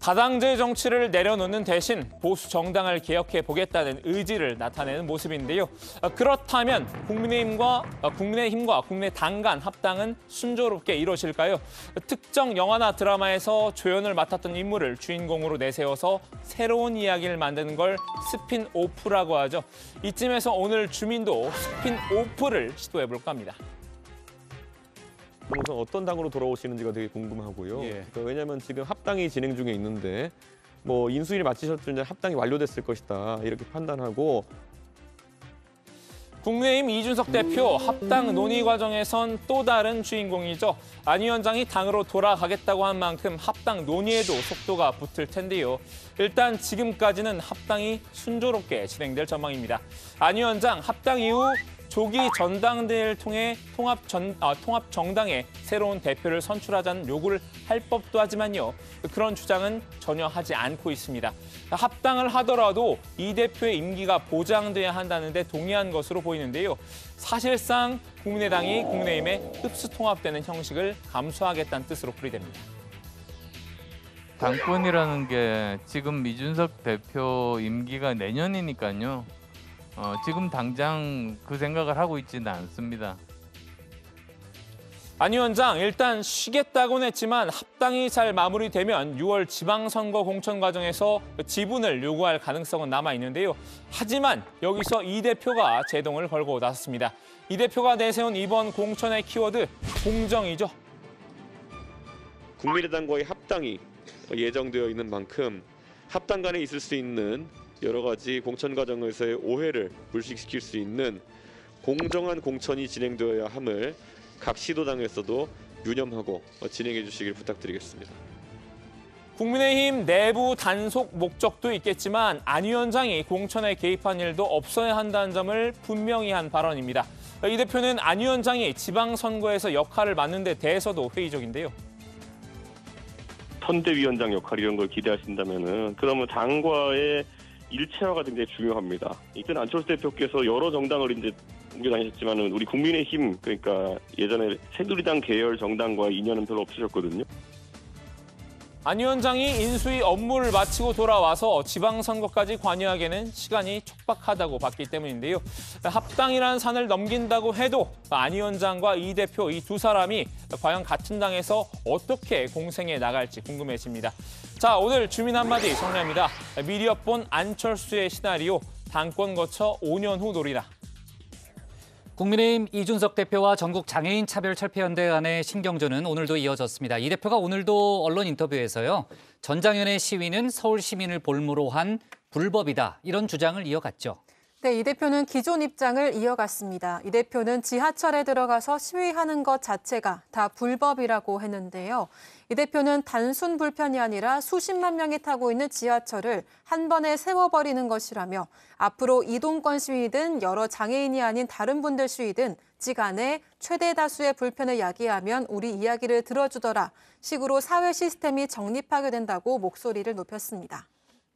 다당제 정치를 내려놓는 대신 보수 정당을 개혁해 보겠다는 의지를 나타내는 모습인데요. 그렇다면 국민의힘과 국민의당 간 합당은 순조롭게 이루어질까요? 특정 영화나 드라마에서 조연을 맡았던 인물을 주인공으로 내세워서 새로운 이야기를 만드는 걸 스핀오프라고 하죠. 이쯤에서 오늘 주민도 스핀오프를 시도해 볼까 합니다. 우선 어떤 당으로 돌아오시는지가 되게 궁금하고요. 그러니까 왜냐하면 지금 합당이 진행 중에 있는데 뭐 인수위를 마치셨을 합당이 완료됐을 것이다 이렇게 판단하고 국민의힘 이준석 대표 합당 논의 과정에선 또 다른 주인공이죠. 안 위원장이 당으로 돌아가겠다고 한 만큼 합당 논의에도 속도가 붙을 텐데요. 일단 지금까지는 합당이 순조롭게 진행될 전망입니다. 안 위원장 합당 이후 조기 전당대회를 통해 통합정당의 새로운 대표를 선출하자는 요구를 할 법도 하지만요. 그런 주장은 전혀 하지 않고 있습니다. 합당을 하더라도 이 대표의 임기가 보장돼야 한다는 데 동의한 것으로 보이는데요. 사실상 국민의당이 국민의힘에 흡수통합되는 형식을 감수하겠다는 뜻으로 풀이됩니다. 당권이라는 게 지금 이준석 대표 임기가 내년이니까요. 지금 당장 그 생각을 하고 있지는 않습니다. 안 위원장 일단 쉬겠다고는 했지만 합당이 잘 마무리되면 6월 지방선거 공천 과정에서 지분을 요구할 가능성은 남아있는데요. 하지만 여기서 이 대표가 제동을 걸고 나섰습니다. 이 대표가 내세운 이번 공천의 키워드 공정이죠. 국민의당과의 합당이 예정되어 있는 만큼 합당 간에 있을 수 있는 여러 가지 공천 과정에서의 오해를 불식시킬 수 있는 공정한 공천이 진행되어야 함을 각 시도당에서도 유념하고 진행해 주시길 부탁드리겠습니다. 국민의힘 내부 단속 목적도 있겠지만 안 위원장이 공천에 개입한 일도 없어야 한다는 점을 분명히 한 발언입니다. 이 대표는 안 위원장이 지방선거에서 역할을 맡는 데 대해서도 회의적인데요. 선대위원장 역할 이런 걸 기대하신다면은 그러면 당과의 일체화가 굉장히 중요합니다. 이때 안철수 대표께서 여러 정당을 이제 옮겨 다니셨지만은 우리 국민의힘 그러니까 예전에 새누리당 계열 정당과의 인연은 별로 없으셨거든요. 안 위원장이 인수위 업무를 마치고 돌아와서 지방선거까지 관여하기에는 시간이 촉박하다고 봤기 때문인데요. 합당이라는 산을 넘긴다고 해도 안 위원장과 이 대표 이 두 사람이 과연 같은 당에서 어떻게 공생해 나갈지 궁금해집니다. 자, 오늘 주민 한마디 정리합니다. 미리 엿본 안철수의 시나리오, 당권 거쳐 5년 후 놀이라. 국민의힘 이준석 대표와 전국 장애인 차별철폐연대 간의 신경전은 오늘도 이어졌습니다. 이 대표가 오늘도 언론 인터뷰에서요. 전장현의 시위는 서울 시민을 볼모로 한 불법이다. 이런 주장을 이어갔죠. 네, 이 대표는 기존 입장을 이어갔습니다. 이 대표는 지하철에 들어가서 시위하는 것 자체가 다 불법이라고 했는데요. 이 대표는 단순 불편이 아니라 수십만 명이 타고 있는 지하철을 한 번에 세워버리는 것이라며 앞으로 이동권 시위든 여러 장애인이 아닌 다른 분들 시위든 지간에 최대 다수의 불편을 야기하면 우리 이야기를 들어주더라 식으로 사회 시스템이 정립하게 된다고 목소리를 높였습니다.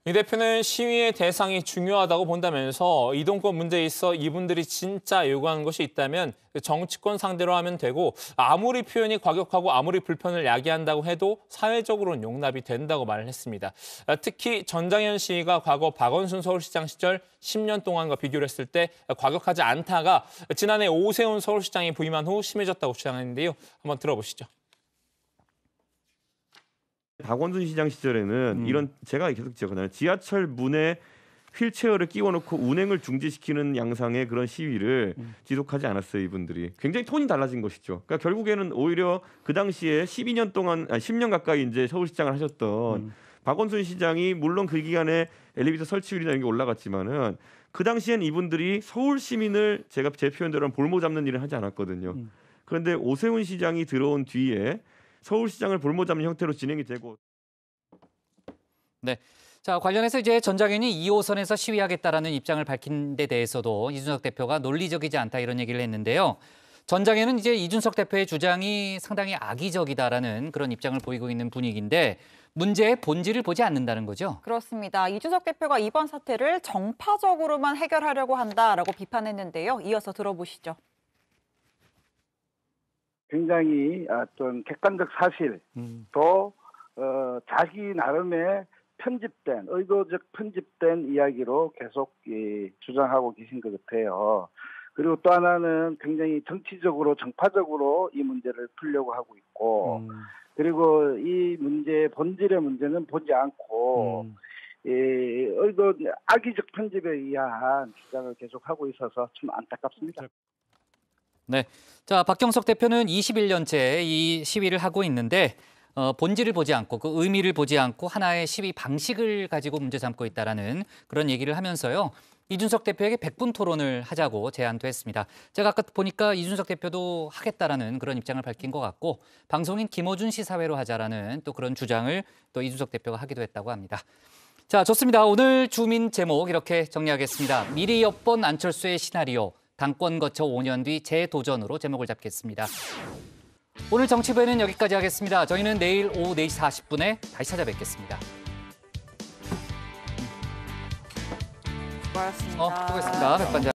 이 대표는 시위의 대상이 중요하다고 본다면서 이동권 문제에 있어 이분들이 진짜 요구하는 것이 있다면 정치권 상대로 하면 되고 아무리 표현이 과격하고 아무리 불편을 야기한다고 해도 사회적으로는 용납이 된다고 말을 했습니다. 특히 전장현 시위가 과거 박원순 서울시장 시절 10년 동안과 비교를 했을 때 과격하지 않다가 지난해 오세훈 서울시장이 부임한 후 심해졌다고 주장했는데요. 한번 들어보시죠. 박원순 시장 시절에는 이런 제가 계속 지적하잖아요. 지하철 문에 휠체어를 끼워놓고 운행을 중지시키는 양상의 그런 시위를 지속하지 않았어요. 이분들이. 굉장히 톤이 달라진 것이죠. 그러니까 결국에는 오히려 그 당시에 12년 동안, 10년 가까이 이제 서울시장을 하셨던 박원순 시장이 물론 그 기간에 엘리베이터 설치율이나 이런 게 올라갔지만은 그 당시엔 이분들이 서울 시민을 제가 제 표현대로 볼모 잡는 일을 하지 않았거든요. 그런데 오세훈 시장이 들어온 뒤에 서울시장을 볼모 잡는 형태로 진행이 되고. 네. 자, 관련해서 이제 전장현이 2호선에서 시위하겠다라는 입장을 밝힌 데 대해서도 이준석 대표가 논리적이지 않다 이런 얘기를 했는데요. 전장현은 이제 이준석 대표의 주장이 상당히 악의적이다라는 그런 입장을 보이고 있는 분위기인데 문제의 본질을 보지 않는다는 거죠. 그렇습니다. 이준석 대표가 이번 사태를 정파적으로만 해결하려고 한다라고 비판했는데요. 이어서 들어보시죠. 굉장히 어떤 객관적 사실 또 자기 나름의 편집된 의도적 편집된 이야기로 계속 주장하고 계신 것 같아요. 그리고 또 하나는 굉장히 정치적으로 정파적으로 이 문제를 풀려고 하고 있고 그리고 이 문제의 본질의 문제는 보지 않고 의도 악의적 편집에 의한 주장을 계속하고 있어서 좀 안타깝습니다. 네, 자 박경석 대표는 21년째 이 시위를 하고 있는데 본질을 보지 않고 그 의미를 보지 않고 하나의 시위 방식을 가지고 문제 삼고 있다라는 그런 얘기를 하면서요. 이준석 대표에게 100분 토론을 하자고 제안도 했습니다. 제가 아까 보니까 이준석 대표도 하겠다라는 그런 입장을 밝힌 것 같고 방송인 김어준 시사회로 하자라는 또 그런 주장을 또 이준석 대표가 하기도 했다고 합니다. 자, 좋습니다. 오늘 주민 제목 이렇게 정리하겠습니다. 미리 엿본 안철수의 시나리오. 당권 거쳐 5년 뒤 재도전으로 제목을 잡겠습니다. 오늘 정치부에는 여기까지 하겠습니다. 저희는 내일 오후 4시 40분에 다시 찾아뵙겠습니다. 수고하셨습니다. 수고했습니다. 백반장.